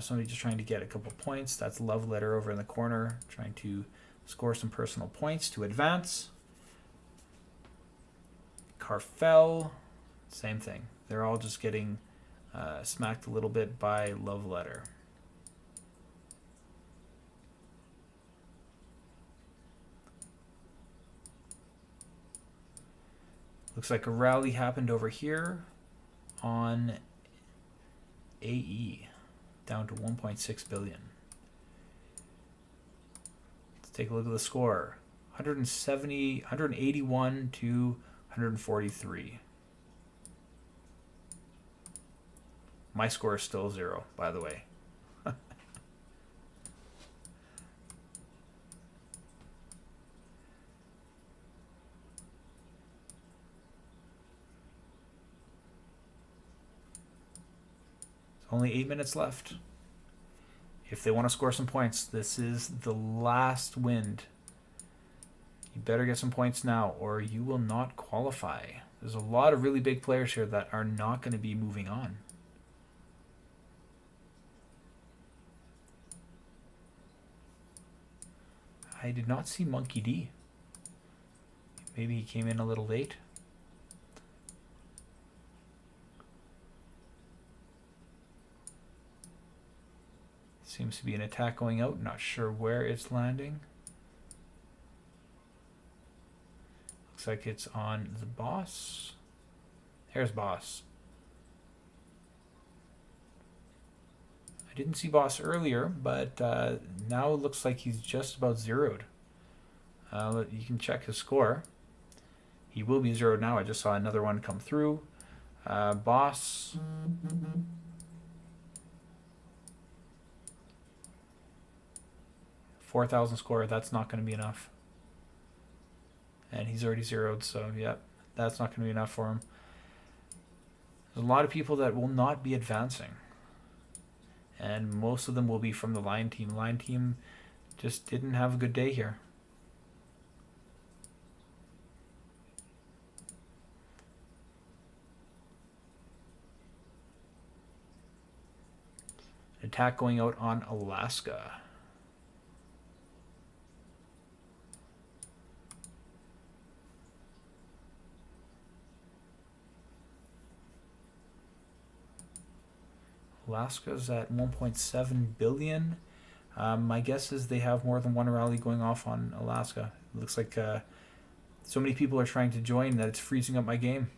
Somebody just trying to get a couple points. That's Love Letter over in the corner, trying to score some personal points to advance. Carfel, same thing. They're all just getting smacked a little bit by Love Letter. Looks like a rally happened over here on AE, down to 1.6 billion. Let's take a look at the score. 181 to 143. My score is still 0, by the way. Only 8 minutes left. If they want to score some points, this is the last wind. You better get some points now or you will not qualify. There's a lot of really big players here that are not going to be moving on. I did not see Monkey D. Maybe he came in a little late. Seems to be an attack going out. Not sure where it's landing. Looks like it's on the boss. There's boss. I didn't see boss earlier, but now it looks like he's just about zeroed. You can check his score. He will be zeroed now. I just saw another one come through. Boss. 4,000 score, that's not going to be enough. And he's already zeroed, so yep, that's not going to be enough for him. There's a lot of people that will not be advancing. And most of them will be from the Lion team. Lion team just didn't have a good day here. Attack going out on Alaska. Alaska's at 1.7 billion. My guess is they have more than one rally going off on Alaska. It looks like so many people are trying to join that it's freezing up my game.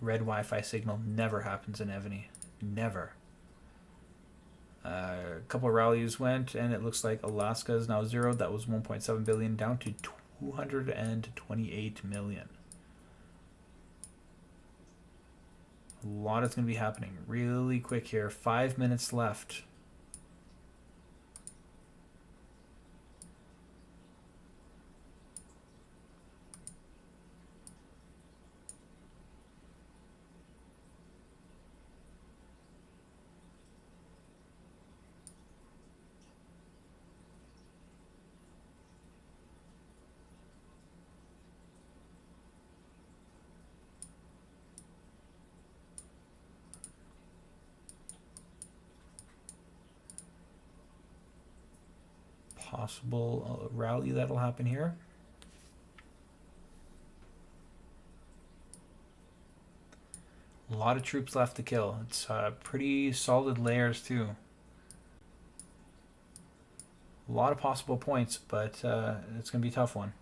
Red Wi-Fi signal never happens in Evony. Never. A couple of rallies went, and it looks like Alaska is now zeroed. That was 1.7 billion down to 228 million. A lot is going to be happening really quick here. 5 minutes left. Possible rally that'll happen here. A lot of troops left to kill. It's pretty solid layers too. A lot of possible points, but it's going to be a tough one.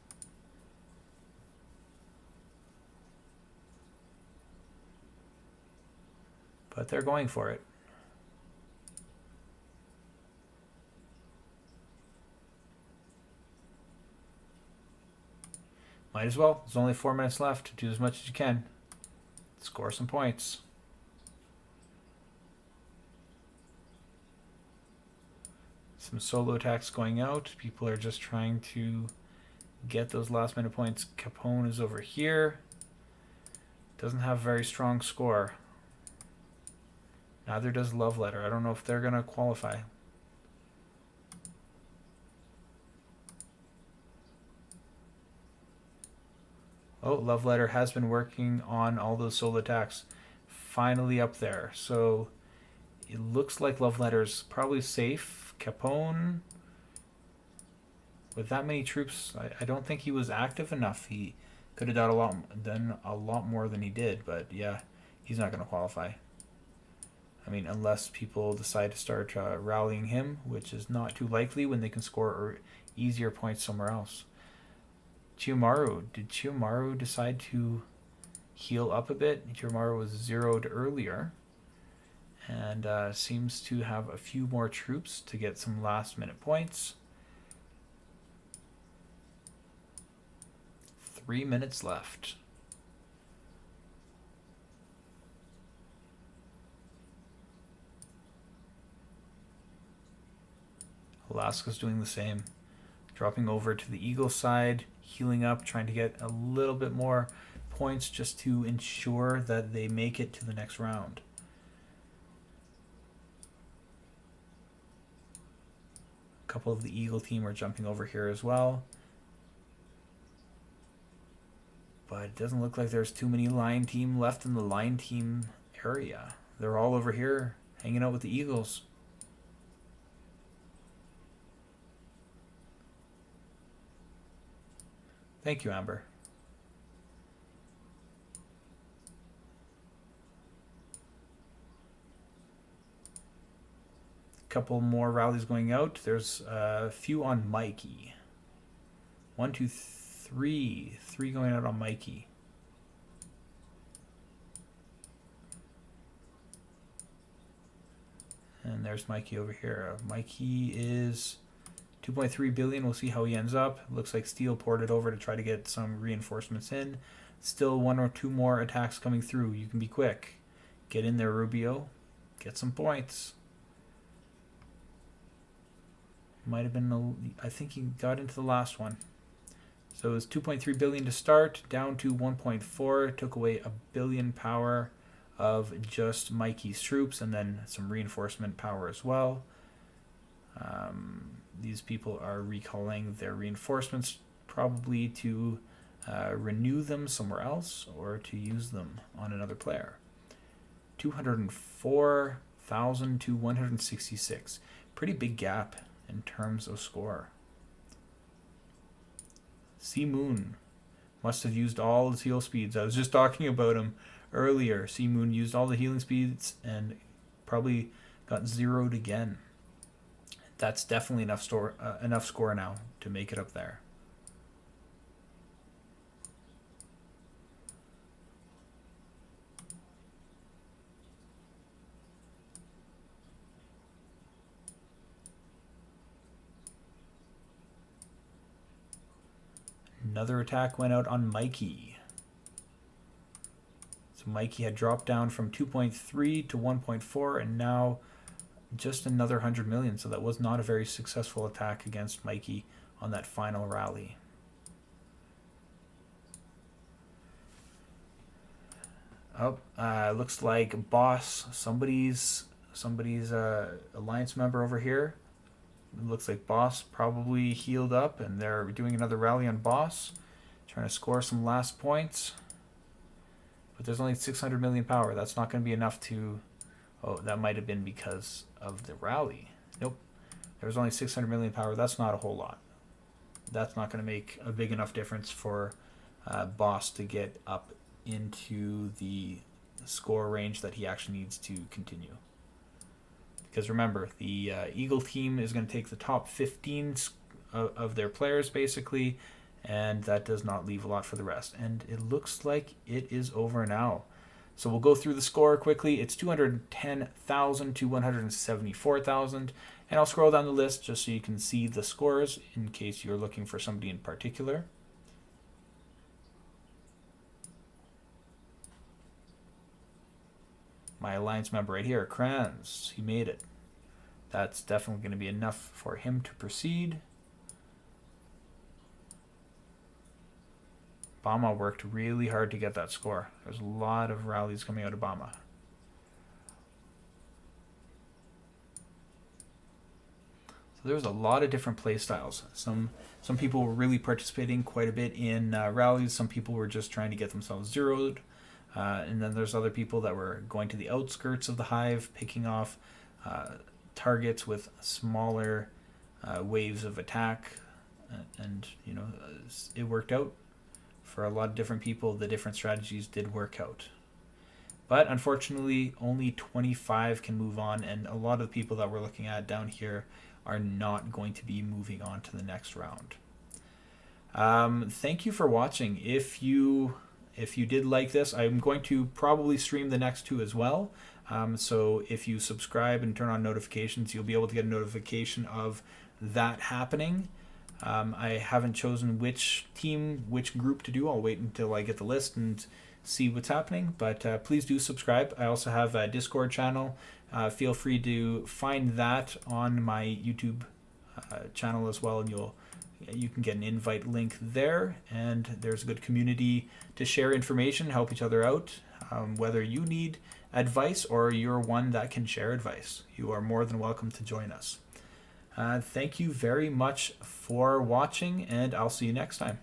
but they're going for it. Might as well. There's only 4 minutes left. Do as much as you can. Score some points. Some solo attacks going out. People are just trying to get those last minute points. Capone is over here. Doesn't have a very strong score. Neither does Love Letter. I don't know if they're going to qualify. Oh, Love Letter has been working on all those solo attacks. Finally up there. So it looks like Love Letter's probably safe. Capone, with that many troops, I don't think he was active enough. He could have done a lot more than he did, but yeah, he's not going to qualify. I mean, unless people decide to start rallying him, which is not too likely when they can score easier points somewhere else. Chiyomaru, did Chiyomaru decide to heal up a bit? Chiyomaru was zeroed earlier, and seems to have a few more troops to get some last minute points. 3 minutes left. Alaska's doing the same, dropping over to the Eagle side, healing up, trying to get a little bit more points just to ensure that they make it to the next round. A couple of the Eagle team are jumping over here as well. But it doesn't look like there's too many Lion team left in the Lion team area. They're all over here hanging out with the Eagles. Thank you, Amber. Couple more rallies going out. There's a few on Mikey. 1, 2, 3. 3 going out on Mikey. And there's Mikey over here. Mikey is 2.3 billion. We'll see how he ends up. Looks like Steel poured it over to try to get some reinforcements in. Still 1 or 2 more attacks coming through. You can be quick. Get in there, Rubio. Get some points. Might have been, I think he got into the last one. So it was 2.3 billion to start, down to 1.4. Took away 1 billion power of just Mikey's troops, and then some reinforcement power as well. These people are recalling their reinforcements, probably to renew them somewhere else or to use them on another player. 204,000 to 166. Pretty big gap in terms of score. Sea Moon must have used all his heal speeds. I was just talking about him earlier. Sea Moon used all the healing speeds and probably got zeroed again. That's definitely enough score now to make it up there. Another attack went out on Mikey. So Mikey had dropped down from 2.3 to 1.4 and now just another 100 million. So that was not a very successful attack against Mikey on that final rally. Oh, looks like Boss, somebody's alliance member over here. It looks like Boss probably healed up, and they're doing another rally on Boss, trying to score some last points. But there's only 600 million power. That's not going to be enough to... Oh, that might have been because of the rally. Nope. There was only 600 million power. That's not a whole lot. That's not going to make a big enough difference for Boss to get up into the score range that he actually needs to continue. Because remember, the Eagle team is going to take the top 15 of their players, basically, and that does not leave a lot for the rest. And it looks like it is over now. So we'll go through the score quickly. It's 210,000 to 174,000. And I'll scroll down the list just so you can see the scores in case you're looking for somebody in particular. My alliance member right here, Kranz, he made it. That's definitely going to be enough for him to proceed. Bama worked really hard to get that score. There's a lot of rallies coming out of Bama. So there's a lot of different play styles. Some people were really participating quite a bit in rallies. Some people were just trying to get themselves zeroed. And then there's other people that were going to the outskirts of the hive, picking off targets with smaller waves of attack. And, you know, it worked out. For a lot of different people, the different strategies did work out. But unfortunately, only 25 can move on, and a lot of the people that we're looking at down here are not going to be moving on to the next round. Thank you for watching. If you did like this, I'm going to probably stream the next two as well. So if you subscribe and turn on notifications, you'll be able to get a notification of that happening. I haven't chosen which team, which group to do. I'll wait until I get the list and see what's happening. But please do subscribe. I also have a Discord channel. Feel free to find that on my YouTube channel as well, and you can get an invite link there. And there's a good community to share information, help each other out. Whether you need advice or you're one that can share advice, you are more than welcome to join us. Thank you very much for watching, and I'll see you next time.